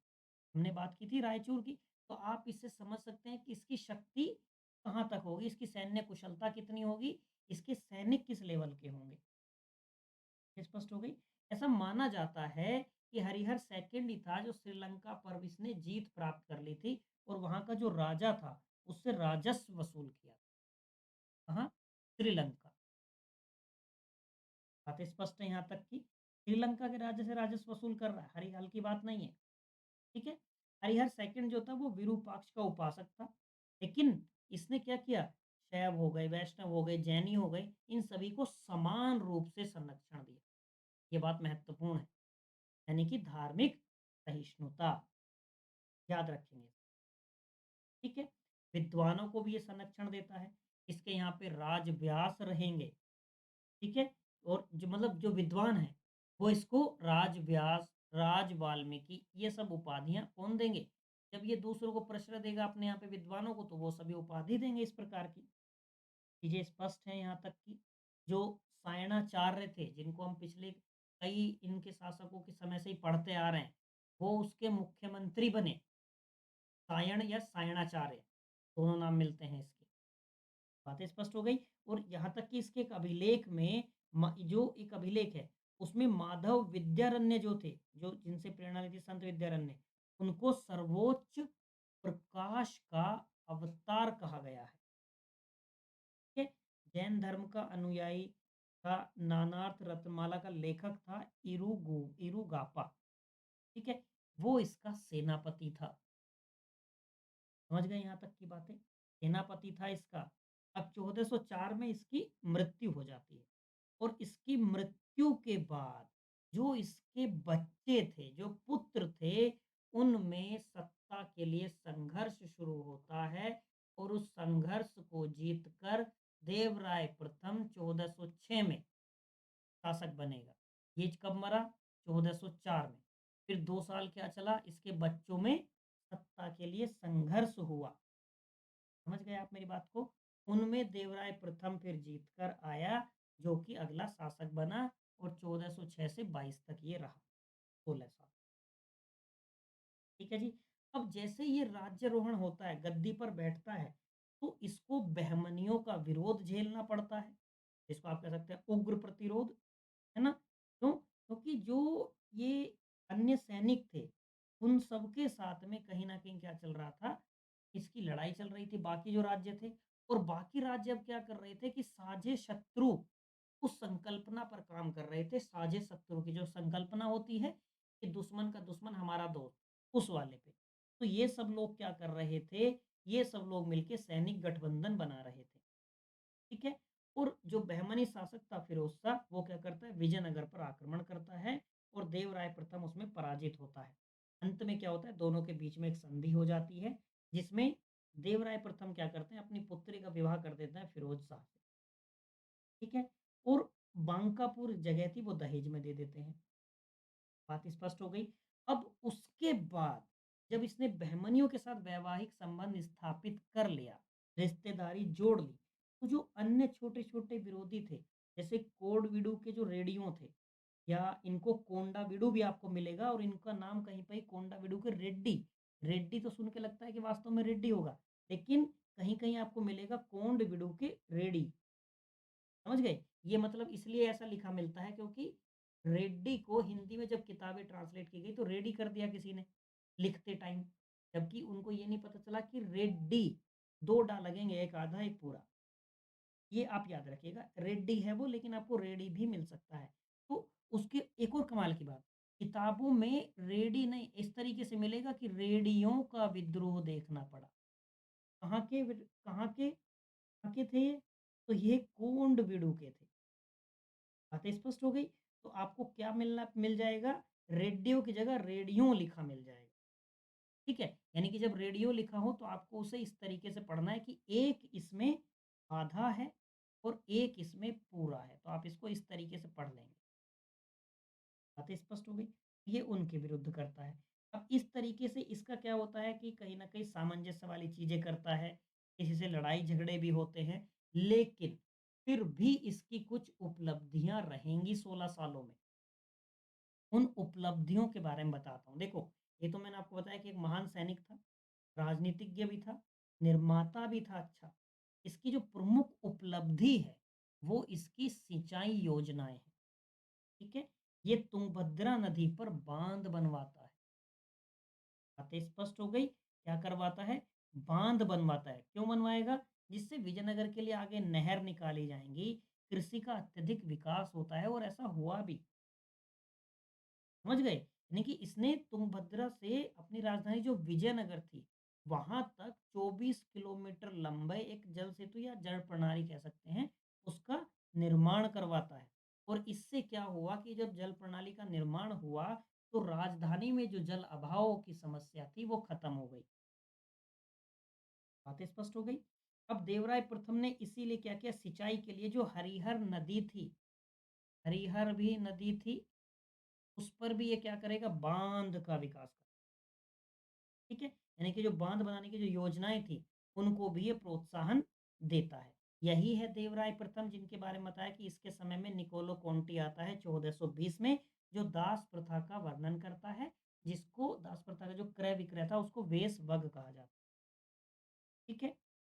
हमने बात की थी रायचूर की, तो आप इससे समझ सकते हैं कि इसकी शक्ति कहाँ तक होगी, इसकी सैन्य कुशलता कितनी होगी, इसके सैनिक किस लेवल के होंगे। ये स्पष्ट हो गई। ऐसा माना जाता है कि हरिहर सेकंड ही था जो श्रीलंका पर इसने जीत प्राप्त कर ली थी और वहां का जो राजा था उससे राजस्व वसूल किया था। कहाँ? श्रीलंका। बात स्पष्ट है यहाँ तक कि श्रीलंका के राज्य से राजस्व वसूल कर रहा है, हरिहर की बात नहीं है। ठीक है? हरिहर सेकंड जो था वो विरूपाक्ष का उपासक था। लेकिन इसने क्या किया? शैव हो गए, वैष्णव हो गए, जैनी हो गए, इन सभी को समान रूप से संरक्षण दिया। ये बात महत्वपूर्ण है। यानी कि धार्मिक सहिष्णुता, याद रखेंगे। ठीक है? विद्वानों को भी ये संरक्षण देता है। इसके यहाँ पे राजव्यास रहेंगे। ठीक है? और जो मतलब जो विद्वान हैं, वो इसको राजव्यास, राज वाल्मीकि ये सब उपाधियाँ कौन देंगे? जब ये दूसरों को प्रश्रय देगा अपने यहाँ पे विद्वानों को, तो वो सभी उपाधि देंगे इस प्रकार की। चीज़ें स्पष्ट हैं यहाँ तक कि जो सायणाचार्य थे, जिनको हम पिछले कई इनके शासकों के समय से ही पढ़ते आ रहे हैं, वो उसके मुख्यमंत्री बने। सायण या सायणाचार्य, दोनों नाम मिलते हैं इसके। बातें स्पष्ट हो गई। और यहाँ तक कि इसके एक अभिलेख में जो एक अभिलेख है उसमें माधव विद्यारण्य जो थे, जो जिनसे प्रेरणा ली थी संत विद्यारण्य, उनको सर्वोच्च प्रकाश का अवतार कहा गया है। ठीक है? जैन धर्म का अनुयायी था, नानार्थ रत्नमाला का लेखक था इरुगापा। ठीक है? वो इसका सेनापति था। समझ गए यहाँ तक की बातें? सेनापति था इसका। अब 1404 में इसकी मृत्यु हो जाती है और इसकी मृत्यु के बाद जो इसके बच्चे थे, जो पुत्र थे, उनमें सत्ता के लिए संघर्ष शुरू होता है और उस संघर्ष को जीतकर देवराय प्रथम 1406 में शासक बनेगा। ये कब मरा? 1404 में। फिर 2 साल क्या चला? इसके बच्चों में सत्ता के लिए संघर्ष हुआ। समझ गए आप मेरी बात को? उनमें देवराय प्रथम फिर जीत कर आया, जो कि अगला शासक बना और 1406 से 22 तक ये रहा, 16 साल। ठीक है जी। अब जैसे ये राज्यारोहण होता है, गद्दी पर बैठता है, तो इसको बहमनियों का विरोध झेलना पड़ता है। इसको आप कह सकते हैं उग्र प्रतिरोध, है ना? क्यों? क्योंकि जो ये अन्य सैनिक थे, उन सबके साथ में कहीं न कहीं क्या चल रहा था, इसकी लड़ाई चल रही थी, बाकी जो राज्य थे और बाकी राज्य अब क्या कर रहे थे कि साझे शत्रु उस संकल्पना पर काम कर रहे थे, साझे शत्रु की जो संकल्पना होती है कि दुश्मन का दुश्मन हमारा दोस्त, उस वाले पे। तो ये सब लोग क्या कर रहे थे, ये सब लोग मिलके सैनिक गठबंधन बना रहे थे। ठीक है? और जो बहमनी शासक था फिरोज शाह, वो क्या करता है, विजयनगर पर आक्रमण करता है और देवराय प्रथम उसमें पराजित होता है। अंत में क्या होता है, दोनों के बीच में एक संधि हो जाती है, जिसमें देवराय प्रथम क्या करते हैं, अपनी पुत्री का विवाह कर देते हैं फिरोज शाह से। ठीक है? और बांकापुर जगह थी, वो दहेज में दे देते हैं। बात स्पष्ट हो गई। अब उसके बाद जब इसने बहमनियों के साथ वैवाहिक संबंध स्थापित कर लिया, रिश्तेदारी जोड़ ली, तो जो अन्य छोटे-छोटे विरोधी थे, जैसे कोडविडू के जो रेडियो थे या इनको कोंडाविडू भी आपको मिलेगा और इनका नाम कहीं पे कोंडाविडू के रेड्डी, रेड्डी तो सुन के लगता है कि वास्तव में रेड्डी होगा, लेकिन कहीं-कहीं आपको मिलेगा कोंडविडू के रेडी। समझ गए? ये मतलब इसलिए ऐसा लिखा मिलता है क्योंकि रेड्डी को हिंदी में जब किताबें ट्रांसलेट की गई तो रेडी कर दिया किसी ने, लिखते टाइम। जबकि उनको ये नहीं पता चला कि रेड्डी 2 डा लगेंगे, एक आधा, एक पूरा। ये आप याद रखिएगा, रेड्डी है वो लेकिन आपको रेडी भी मिल सकता है। तो उसके एक और कमाल की बात, किताबों में रेडी नहीं, इस तरीके से मिलेगा कि रेडियों का विद्रोह देखना पड़ा। कहाँ के थे ये? तो ये कोंडविडु के थे। बातें स्पष्ट हो गई? तो आपको क्या मिल जाएगा? रेडियो की जगह रेडियो लिखा मिल जाएगा। ठीक है? यानी कि जब रेडियो लिखा हो तो आपको उसे इस तरीके से पढ़ना है कि एक इसमें आधा है और एक इसमें पूरा है। तो आप इसको इस तरीके से पढ़ लेंगे। बातें स्पष्ट हो गई? ये उनके विरुद्ध करता है। अब इस तरीके से इसका क्या होता है कि कहीं न कहीं सामंजस्य वाली चीज़ें करता है, किसी से लड़ाई-झगड़े भी होते हैं, लेकिन फिर भी इसकी कुछ उपलब्धियाँ रहेंगी 16 सालों में। उन उपलब्धियों के बारे में बताता हूँ। देखो, ये तो मैंने आपको बताया कि एक महान सैनिक था, राजनीतिज्ञ भी था, निर्माता भी था अच्छा। इसकी जो प्रमुख उपलब्धि है, वो इसकी सिंचाई योजनाएँ हैं। ठीक है? ये तुंगभद्रा नदी पर बाँध बनवाता है। बातें स्पष्ट हो गई? क्या करवाता है? बाँध बनवाता है। क्यों बनवाएगा? जिससे विजयनगर के लिए आगे नहर निकाली जाएँगी, कृषि का अत्यधिक विकास होता है और ऐसा हुआ भी। समझ गए? यानी कि इसने तुंगभद्रा से अपनी राजधानी जो विजयनगर थी, वहाँ तक 24 किलोमीटर लंबे एक जल सेतु या जल प्रणाली कह सकते हैं, उसका निर्माण करवाता है। और इससे क्या हुआ कि जब जल प्रणाली का निर्माण हुआ, तो राजधानी में जो जल अभाव की समस्या थी, वो खत्म हो गई। बातें स्पष्ट हो गई? अब देवराय प्रथम ने इसीलिए क्या किया, सिंचाई के लिए जो हरिहर नदी थी, हरिहर भी नदी थी, उस पर भी ये क्या करेगा, बाँध का विकास करेगा। ठीक है? यानी कि जो बाँध बनाने की जो योजनाएँ थी, उनको भी ये प्रोत्साहन देता है। यही है देवराय प्रथम जिनके बारे में बताया कि इसके समय में निकोलो कोंटी आता है 1420 में, जो दास प्रथा का वर्णन करता है, जिसको दास प्रथा का जो क्रय विक्रय था उसको वेश्यवग कहा जाता है। ठीक है?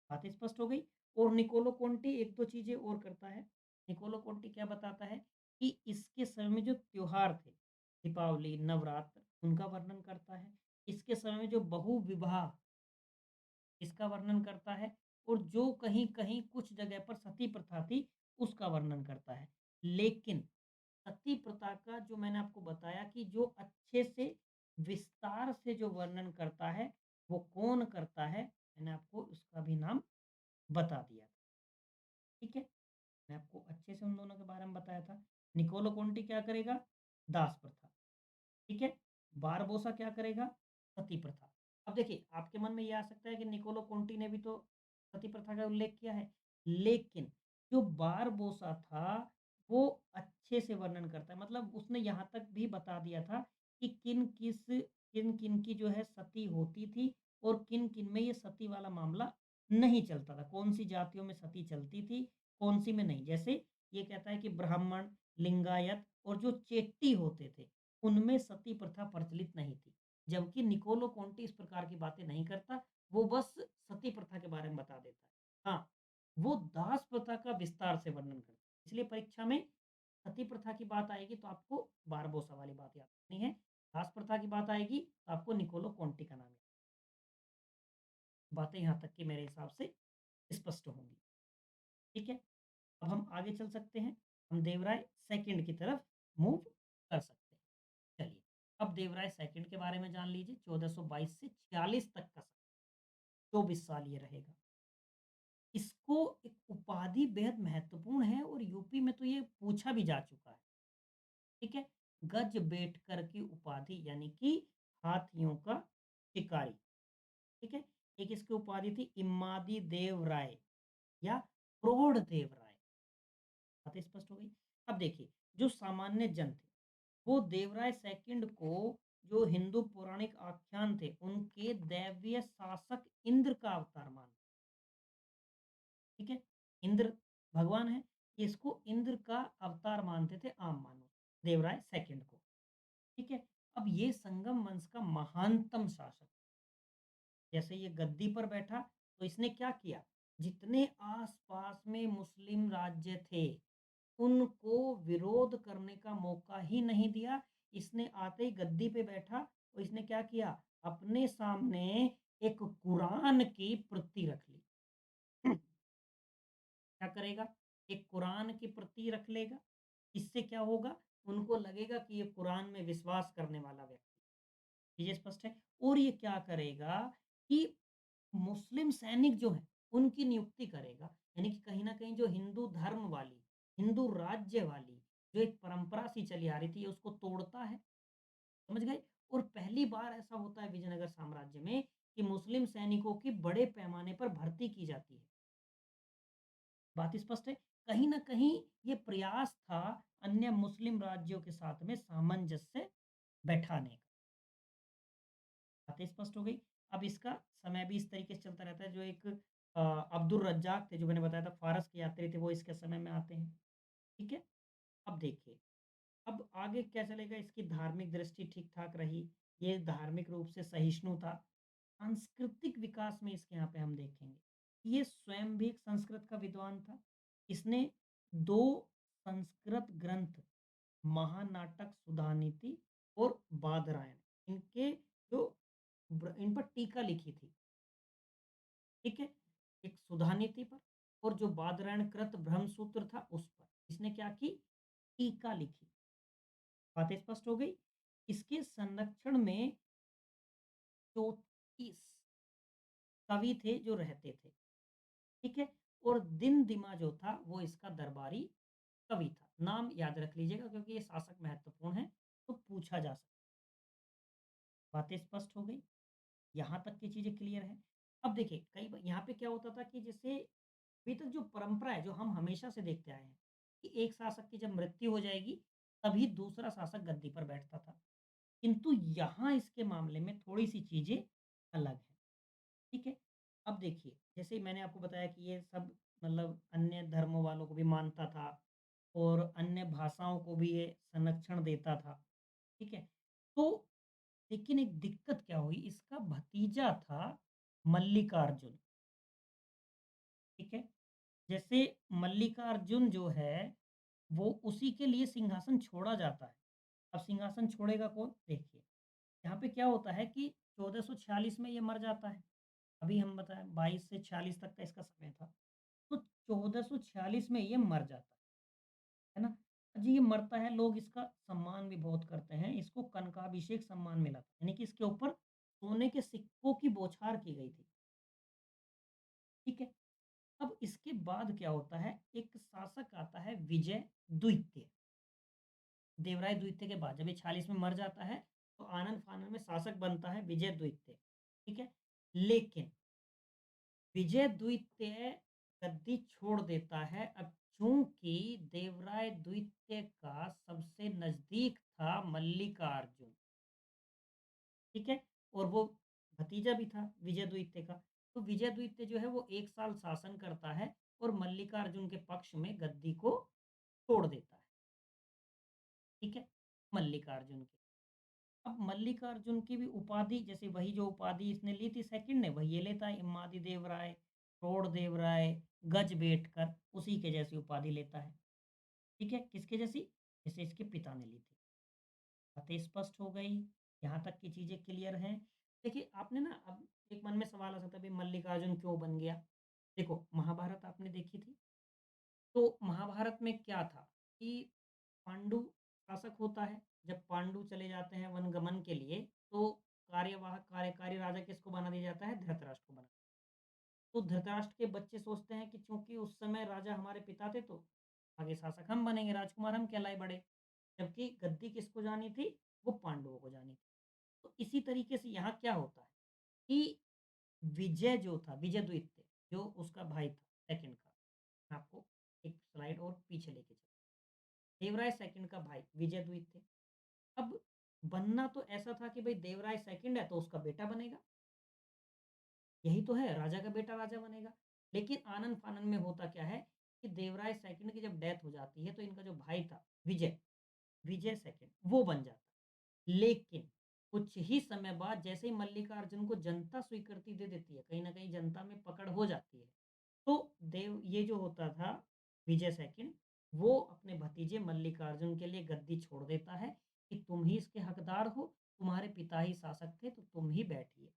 बात स्पष्ट हो गई? और निकोलो कोंटी 1-2 चीज़ें और करता है। निकोलो कोंटी क्या बताता है कि इसके समय में जो त्योहार थे, दीपावली, नवरात्र, उनका वर्णन करता है। इसके समय में जो बहु-विवाह, इसका वर्णन करता है और जो कहीं-कहीं कुछ जगह पर सती प्रथा थी, उसका वर्णन करता है। लेकिन सती प्रथा का जो मैंने आपको बताया कि जो अच्छे से विस्तार से जो वर्णन करता है, वो कौन करता है? मैंने आपको उसका भी नाम बता दिया। ठीक है? मैं आपको अच्छे से उन दोनों के बारे में बताया था। निकोलो कोंटी क्या करेगा? दास प्रथा। ठीक है? बारबोसा क्या करेगा? सती प्रथा। अब देखिए, आपके मन में ये आ सकता है कि निकोलो कोंटी ने भी तो सती प्रथा का उल्लेख किया है। लेकिन जो बारबोसा था, वो अच्छे से वर्णन करता है। मतलब उसने यहाँ तक भी बता दिया था कि किन-किन की जो है सती होती थी और किन-किन में ये सती वाला मामला नहीं चलता था। कौन-सी जातियों में सती चलती थी, कौन-सी में नहीं। जैसे ये कहता है कि ब्राह्मण, लिंगायत और जो चेट्टी होते थे, उनमें सती प्रथा प्रचलित नहीं थी। जबकि निकोलो कोंटी इस प्रकार की बातें नहीं करता, वो बस सती प्रथा के बारे में बता देता है। हाँ, वो दास प्रथा का विस्तार से वर्णन करता है। इसलिए परीक्षा में सती प्रथा की बात आएगी तो आपको बारबोसा वाली बात याद रखनी है। दास प्रथा की बात आएगी तो आपको निकोलो कोंटी का नाम याद, बातें यहाँ तक की मेरे हिसाब से स्पष्ट होंगी। ठीक है? अब हम आगे चल सकते हैं। हम देवराय सेकंड की तरफ मूव कर सकते हैं। चलिए, अब देवराय सेकंड के बारे में जान लीजिए। 1422 से 46 तक का समय, 24 साल ये रहेगा। इसको एक उपाधि बेहद महत्वपूर्ण है और यूपी में तो ये पूछा भी जा चुका है। ठीक है? गज बेटकर की उपाधि यानी कि हाथियों का शिकारी। ठीक है? एक इसकी उपाधि थी इम्मादी देव राय या प्रौढ़ देव राय। बात स्पष्ट हो गई। अब देखिए, जो सामान्य जन थे, वो देवराय सेकंड को जो हिंदू पौराणिक आख्यान थे, उनके दैवीय शासक इंद्र का अवतार मानते। ठीक है? इंद्र भगवान है, इसको इंद्र का अवतार मानते थे आम मानव, देवराय सेकंड को। ठीक है? अब ये संगम वंश का महानतम शासक, जैसे ये गद्दी पर बैठा, तो इसने क्या किया? जितने आस-पास में मुस्लिम राज्य थे, उनको विरोध करने का मौका ही नहीं दिया। इसने आते ही गद्दी पे बैठा, तो इसने क्या किया? अपने सामने एक कुरान की प्रति रख ली। क्या करेगा? एक कुरान की प्रति रख लेगा। इससे क्या होगा? उनको लगेगा कि ये कुरान में विश्वास करने वाला व्यक्ति। चीज़ें स्पष्ट है? और ये क्या करेगा कि मुस्लिम सैनिक जो हैं, उनकी नियुक्ति करेगा। यानी कि कहीं न कहीं जो हिंदू धर्म वाली, हिंदू राज्य वाली, जो एक परंपरा सी चली आ रही थी, ये उसको तोड़ता है। समझ गए? और पहली बार ऐसा होता है विजयनगर साम्राज्य में कि मुस्लिम सैनिकों की बड़े पैमाने पर भर्ती की जाती है। बात स्पष्ट है? कहीं न कहीं ये प्रयास था अन्य मुस्लिम राज्यों के साथ में सामंजस्य बैठाने का। बातें स्पष्ट हो गई। अब इसका समय भी इस तरीके से चलता रहता है। जो एक अब्दुल रज्जाक थे, जो मैंने बताया था फ़ारस के यात्री थे, वो इसके समय में आते हैं। ठीक है? अब देखिए, अब आगे क्या चलेगा, इसकी धार्मिक दृष्टि ठीक-ठाक रही। ये धार्मिक रूप से सहिष्णु था। सांस्कृतिक विकास में इसके यहाँ पे हम देखेंगे, ये स्वयं भी एक संस्कृत का विद्वान था। इसने 2 संस्कृत ग्रंथ, महानाटक सुधानीति और बादरायण, इनके जो इन पर टीका लिखी थी। ठीक है? एक सुधानीति पर और जो बादरायण कृत ब्रह्मसूत्र था उस पर। इसने क्या की? टीका लिखी। बातें स्पष्ट हो गई? इसके संरक्षण में 34 कवि थे जो रहते थे। ठीक है? और दिन दिमा जो था वो इसका दरबारी कवि था। नाम याद रख लीजिएगा क्योंकि ये शासक महत्वपूर्ण है, तो पूछा जा सकता है। बातें स्पष्ट हो गई? यहाँ तक की चीज़ें क्लियर हैं। अब देखिए, कई बार यहाँ पे क्या होता था कि जैसे अभी तक जो परंपरा है, जो हम हमेशा से देखते आए हैं, कि एक शासक की जब मृत्यु हो जाएगी, तभी दूसरा शासक गद्दी पर बैठता था। किंतु यहाँ इसके मामले में थोड़ी-सी चीज़ें अलग हैं। ठीक है? अब देखिए, जैसे मैंने आपको बताया कि ये सब मतलब अन्य धर्मों वालों को भी मानता था और अन्य भाषाओं को भी ये संरक्षण देता था। ठीक है? तो लेकिन एक दिक्कत क्या हुई, इसका भतीजा था मल्लिकार्जुन। ठीक है? जैसे मल्लिकार्जुन जो है, वो उसी के लिए सिंहासन छोड़ा जाता है। अब सिंहासन छोड़ेगा कौन? देखिए, यहाँ पे क्या होता है कि 1446 में ये मर जाता है। अभी हम बताएँ 22 से 46 तक का इसका समय था। तो 1446 में ये मर जाता है ना? जी, ये मरता है, लोग इसका सम्मान भी बहुत करते हैं। इसको कनकाभिषेक सम्मान मिला था, यानी कि इसके ऊपर सोने के सिक्कों की बौछार की गई थी। ठीक है? अब इसके बाद क्या होता है, एक शासक आता है विजय द्वितीय। देवराय द्वितीय के बाद जब ये 46 में मर जाता है, तो आनन-फानन में शासक बनता है विजय द्वितीय। ठीक है? लेकिन विजय द्वितीय गद्दी छोड़ देता है। अब चूँकि देवराय द्वितीय का सबसे नज़दीक था मल्लिकार्जुन, ठीक है? और वो भतीजा भी था विजय द्वितीय का। तो विजयद्वैत जो है वो 1 साल शासन करता है और मल्लिकार्जुन के पक्ष में गद्दी को छोड़ देता है, ठीक है? मल्लिकार्जुन की। अब मल्लिकार्जुन की भी उपाधि जैसे वही जो उपाधि इसने ली थी सेकंड ने, वही ये लेता है इम्मादी देवराय, छोड़देवराय, गजबेटकर, उसी के जैसी उपाधि लेता है। ठीक है? किसके जैसी? जैसे इसके पिता ने ली थी। बातें स्पष्ट हो गई, यहाँ तक की चीज़ें क्लियर हैं। देखिए आपने ना अब एक मन में सवाल आ सकता है भई मल्लिकार्जुन क्यों बन गया? देखो महाभारत आपने देखी थी? तो महाभारत में क्या था कि पांडु शासक होता है, जब पांडु चले जाते हैं वनगमन के लिए, तो कार्यवाहक कार्यकारी राजा किसको बना दिया जाता है? धृतराष्ट्र को बना। तो धृतराष्ट्र के बच्चे सोचते हैं कि चूँकि उस समय राजा हमारे पिता थे, तो आगे शासक हम बनेंगे, राजकुमार हम कहलाए बड़े। जबकि गद्दी किसको जानी थी? वो पांडवों को जानी थी। तो इसी तरीके से यहाँ क्या होता है कि विजय जो था, विजयद्वैत जो उसका भाई था सेकंड का, मैं आपको एक स्लाइड और पीछे लेके चलूँ। देवराय सेकंड का भाई विजयद्वैत थे। अब बनना तो ऐसा था कि भई देवराय सेकंड है तो उसका बेटा बनेगा। यही तो है, राजा का बेटा राजा बनेगा। लेकिन आनन-फानन में होता क्या है कि देवराय सेकंड की जब डेथ हो जाती है तो इनका जो भाई था विजय, विजय सेकंड वो बन जाता है। लेकिन कुछ ही समय बाद जैसे ही मल्लिकार्जुन को जनता स्वीकृति दे देती है, कहीं न कहीं जनता में पकड़ हो जाती है। तो देव ये जो होता था विजय सेकंड, वो अपने भतीजे मल्लिकार्जुन के लिए गद्दी छोड़ देता है कि तुम ही इसके हकदार हो, तुम्हारे पिता ही शासक थे तो तुम ही बैठिए।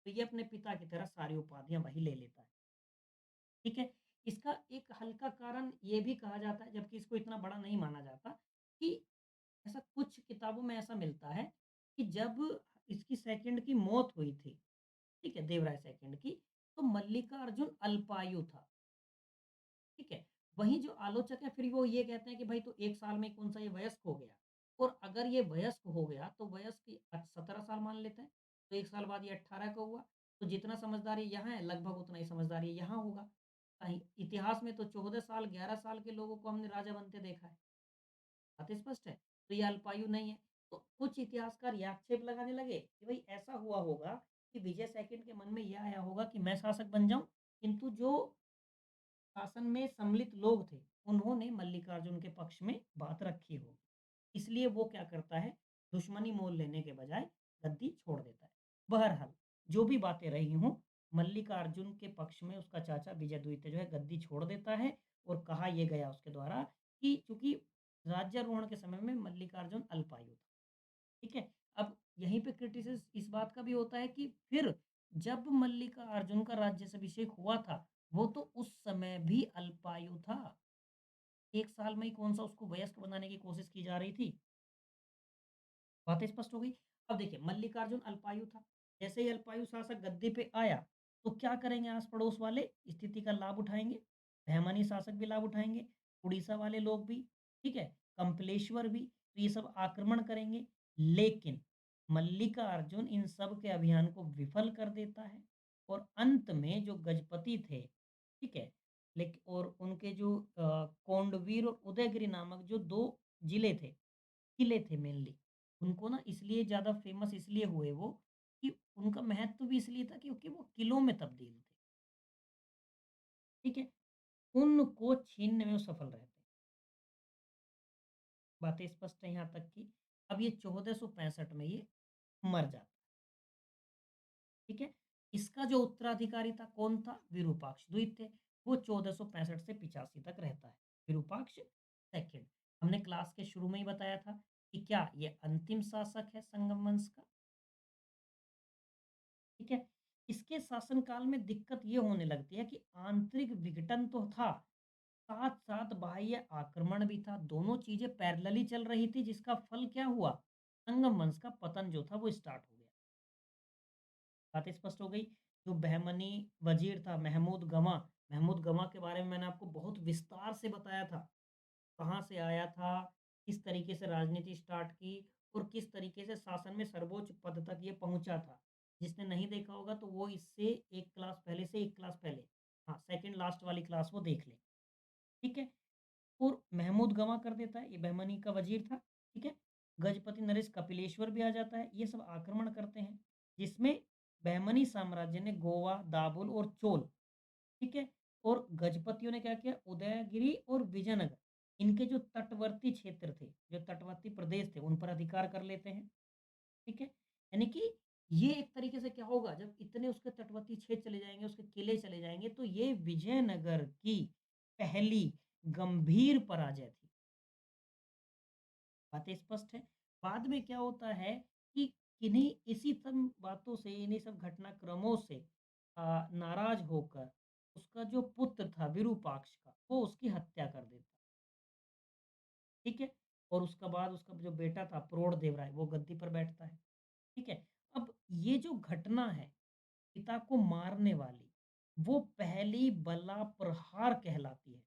तो ये अपने पिता की तरह सारी उपाधियाँ वही ले लेता है। ठीक है? इसका एक हल्का कारण ये भी कहा जाता है, जबकि इसको इतना बड़ा नहीं माना जाता, कि ऐसा कुछ किताबों में ऐसा मिलता है कि जब इसकी सेकंड की मौत हुई थी, ठीक है? देवराय सेकंड की, तो मल्लिकार्जुन अल्पायु था। ठीक है? वहीं जो आलोचक हैं फिर वो ये कहते हैं कि भाई तो 1 साल में कौन-सा ये वयस्क हो गया और अगर ये वयस्क हो गया तो वयस्क 17 साल मान लेते हैं, तो 1 साल बाद ये 18 का हुआ, तो जितना समझदारी यहाँ है लगभग उतना ही समझदारी यहाँ होगा। कहीं इतिहास में तो 14 साल, 11 साल के लोगों को हमने राजा बनते देखा है। बात स्पष्ट है? तो ये अल्पायु नहीं है। तो कुछ इतिहासकार ये आक्षेप लगाने लगे कि भई ऐसा हुआ होगा कि विजय सेकंड के मन में ये आया होगा कि मैं शासक बन जाऊँ, किंतु जो शासन में सम्मिलित लोग थे, उन्होंने मल्लिकार्जुन के पक्ष में बात रखी होगी। इसलिए वो क्या करता है, दुश्मनी मोल लेने के बजाय गद्दी छोड़ देता है। बहरहाल, जो भी बातें रही हों, मल्लिकार्जुन के पक्ष में उसका चाचा विजयद्वैत जो है गद्दी छोड़ देता है और कहा ये गया उसके द्वारा कि चूँकि राज्यारोहण के समय में मल्लिकार्जुन अल्पायु था। ठीक है? अब यहीं पे क्रिटिसिज़्म इस बात का भी होता है कि फिर जब मल्लिकार्जुन का राज्याभिषेक हुआ था, वो तो उस समय भी अल्पायु था। 1 साल में ही कौन-सा उसको वयस्क बनाने की कोशिश की जा रही थी। बातें स्पष्ट हो गई। अब देखिए मल्लिकार्जुन अल्पायु था। जैसे ही अल्पायु शासक गद्दी पे आया, तो क्या करेंगे आस-पड़ोस वाले? स्थिति का लाभ उठाएँगे। बहमनी शासक भी लाभ उठाएँगे, उड़ीसा वाले लोग भी, ठीक है? कंपिलेश्वर भी, तो ये सब आक्रमण करेंगे। लेकिन मल्लिकार्जुन इन सब के अभियान को विफल कर देता है और अंत में जो गजपति थे, ठीक है? और उनके जो कोंडवीर और उदयगिरि नामक जो 2 जिले थे, किले थे मेनली। उनको ना इसलिए ज़्यादा फ़ेमस इसलिए हुए वो कि उनका महत्व भी इसलिए था क्योंकि वो किलों में तब्दील थे, ठीक है? उनको छीनने में वो सफल रहे थे। बातें स्पष्ट है यहाँ तक की। अब ये 1465 में ये मर जाता है, ठीक है? इसका जो उत्तराधिकारी था कौन था? विरूपाक्ष द्वितीय थे। वो 1465 से 85 तक रहता है। विरूपाक्ष सेकंड। हमने क्लास के शुरू में ही बताया था कि क्या ये अंतिम शासक है संगम वंश का? ठीक है? इसके शासनकाल में दिक्कत ये होने लगती है कि आंतरिक विघटन तो था, साथ-साथ बाह्य आक्रमण भी था, दोनों चीज़ें पैरेलली चल रही थी जिसका फल क्या हुआ? संगम वंश का पतन जो था वो स्टार्ट हो गया। बात स्पष्ट हो गई? जो बहमनी वज़ीर था महमूद गमा के बारे में मैंने आपको बहुत विस्तार से बताया था। कहाँ से आया था, किस तरीके से राजनीति स्टार्ट की और किस तरीके से शासन में सर्वोच्च पद तक ये पहुँचा था। जिसने नहीं देखा होगा तो वो इससे 1 क्लास पहले से 1 क्लास पहले हाँ, सेकंड लास्ट वाली क्लास वो देख लें, ठीक है? और महमूद गवाह कर देता है, ये बहमनी का वज़ीर था, ठीक है? गजपति नरेश कपिलेश्वर भी आ जाता है, ये सब आक्रमण करते हैं, जिसमें बहमनी साम्राज्य ने गोवा, दाभोल और चोल, ठीक है? और गजपतियों ने क्या किया? उदयगिरि और विजयनगर, इनके जो तटवर्ती क्षेत्र थे, जो तटवर्ती प्रदेश थे, उन पर अधिकार कर लेते हैं, ठीक है? यानी कि ये एक तरीके से क्या होगा, जब इतने उसके तटवर्ती क्षेत्र चले जाएँगे, उसके किले चले जाएँगे, तो ये विजयनगर की पहली गंभीर पराजय थी। बातें स्पष्ट है। बाद में क्या होता है कि किन्हीं इसी सब बातों से, इन्हीं सब घटनाक्रमों से नाराज़ होकर उसका जो पुत्र था विरूपाक्ष का, वो उसकी हत्या कर देता है, ठीक है? और उसका बाद उसका जो बेटा था प्रोढ़ देवराय, वो गद्दी पर बैठता है, ठीक है? अब ये जो घटना है, पिता को मारने वाली, वो पहली बला प्रहार कहलाती है।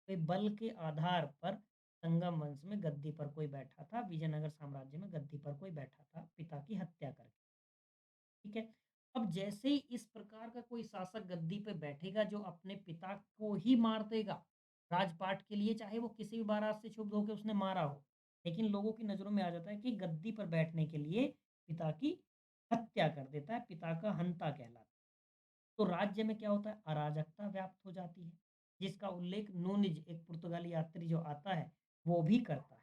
कोई बल के आधार पर संगम वंश में गद्दी पर कोई बैठा था, विजयनगर साम्राज्य में गद्दी पर कोई बैठा था, पिता की हत्या करके, ठीक है? अब जैसे ही इस प्रकार का कोई शासक गद्दी पे बैठेगा जो अपने पिता को ही मार देगा, राजपाट के लिए चाहे वो किसी भी बारात से क्षुब्ध होके उसने मारा हो, लेकिन लोगों की नज़रों में आ जाता है कि गद्दी पर बैठने के लिए पिता की हत्या कर देता है, पिता का हंता कहलाता है। तो राज्य में क्या होता है? अराजकता व्याप्त हो जाती है, जिसका उल्लेख नूनिज, एक पुर्तगाली यात्री जो आता है, वो भी करता है।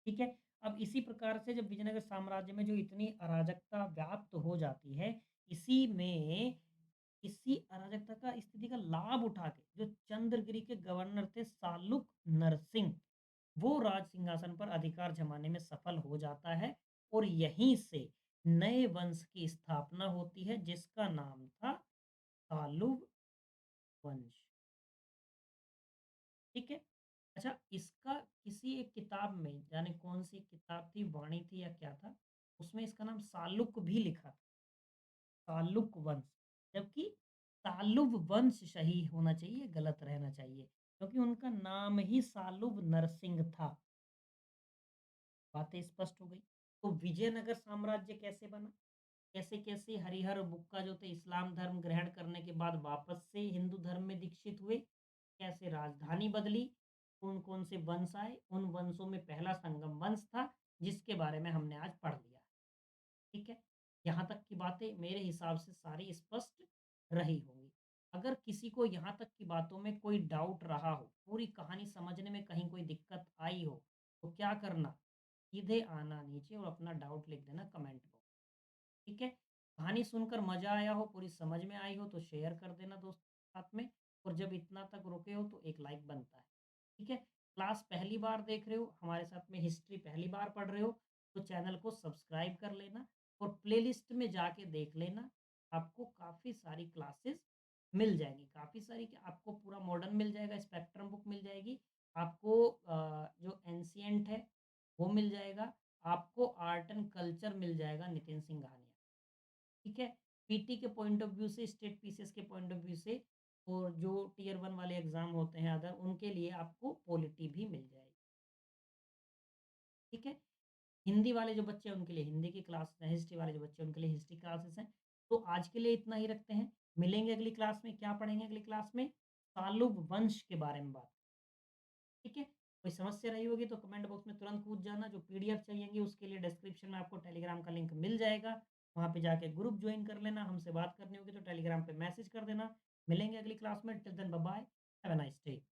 ठीक है? अब इसी प्रकार से जब विजयनगर साम्राज्य में जो इतनी अराजकता व्याप्त हो जाती है, इसी में इसी अराजकता का स्थिति का लाभ उठा के जो चंद्रगिरी के गवर्नर थे सालुक नरसिंह, वो राज सिंहासन पर अधिकार जमाने में सफल हो जाता है और यहीं से नए वंश की स्थापना होती है जिसका नाम था सालुब वंश। ठीक है? अच्छा, इसका किसी एक किताब में, जाने कौन-सी किताब थी, वाणी थी या क्या था, उसमें इसका नाम सालुक भी लिखा था, सालुक वंश। जबकि सालुब वंश सही होना चाहिए, गलत रहना चाहिए, क्योंकि उनका नाम ही सालुब नरसिंह था। बातें स्पष्ट हो गई। तो विजयनगर साम्राज्य कैसे बना? कैसे-कैसे हरिहर बुक्का जो थे इस्लाम धर्म ग्रहण करने के बाद वापस से हिंदू धर्म में दीक्षित हुए, कैसे राजधानी बदली, कौन-कौन से वंश आए, उन वंशों में पहला संगम वंश था, जिसके बारे में हमने आज पढ़ लिया। ठीक है? यहाँ तक की बातें मेरे हिसाब से सारी स्पष्ट रही होंगी। अगर किसी को यहाँ तक की बातों में कोई डाउट रहा हो, पूरी कहानी समझने में कहीं कोई दिक्कत आई हो, तो क्या करना? सीधे आना नीचे और अपना डाउट लिख देना कमेंट बॉक्स। ठीक है? कहानी सुनकर मज़ा आया हो, पूरी समझ में आई हो तो शेयर कर देना दोस्त के साथ में, और जब इतना तक रुके हो तो एक लाइक बनता है। ठीक है? क्लास पहली बार देख रहे हो, हमारे साथ में हिस्ट्री पहली बार पढ़ रहे हो, तो चैनल को सब्सक्राइब कर लेना और प्लेलिस्ट में जाके देख लेना। आपको काफ़ी सारी क्लासेस मिल जाएँगी, काफ़ी सारी क्या, आपको पूरा मॉडर्न मिल जाएगा, स्पेक्ट्रम बुक मिल जाएगी, आपको जो एंशिएंट है वो मिल जाएगा, आपको आर्ट एंड कल्चर मिल जाएगा, नितिन सिंघानिया। ठीक है? पीटी के पॉइंट ऑफ व्यू से, स्टेट पीसीएस के पॉइंट ऑफ व्यू से, और जो टियर 1 वाले एग्ज़ाम होते हैं अदर, उनके लिए आपको पॉलिटी भी मिल जाएगी। ठीक है? हिंदी वाले जो बच्चे हैं उनके लिए हिंदी की क्लास है, हिस्ट्री वाले जो बच्चे हैं उनके लिए हिस्ट्री क्लासेस हैं। तो आज के लिए इतना ही रखते हैं। मिलेंगे अगली क्लास में, क्या पढ़ेंगे अगली क्लास में? सालुब वंश के बारे में बात, ठीक है? कोई समस्या रही होगी तो कमेंट बॉक्स में तुरंत पूछ जाना। जो पीडीएफ चाहिएगी उसके लिए डिस्क्रिप्शन में आपको टेलीग्राम का लिंक मिल जाएगा। वहाँ पे जाके ग्रुप जॉइन कर लेना। हमसे बात करनी होगी तो टेलीग्राम पे मैसेज कर देना। मिलेंगे अगली क्लास में। Till then bye bye. Have a nice day.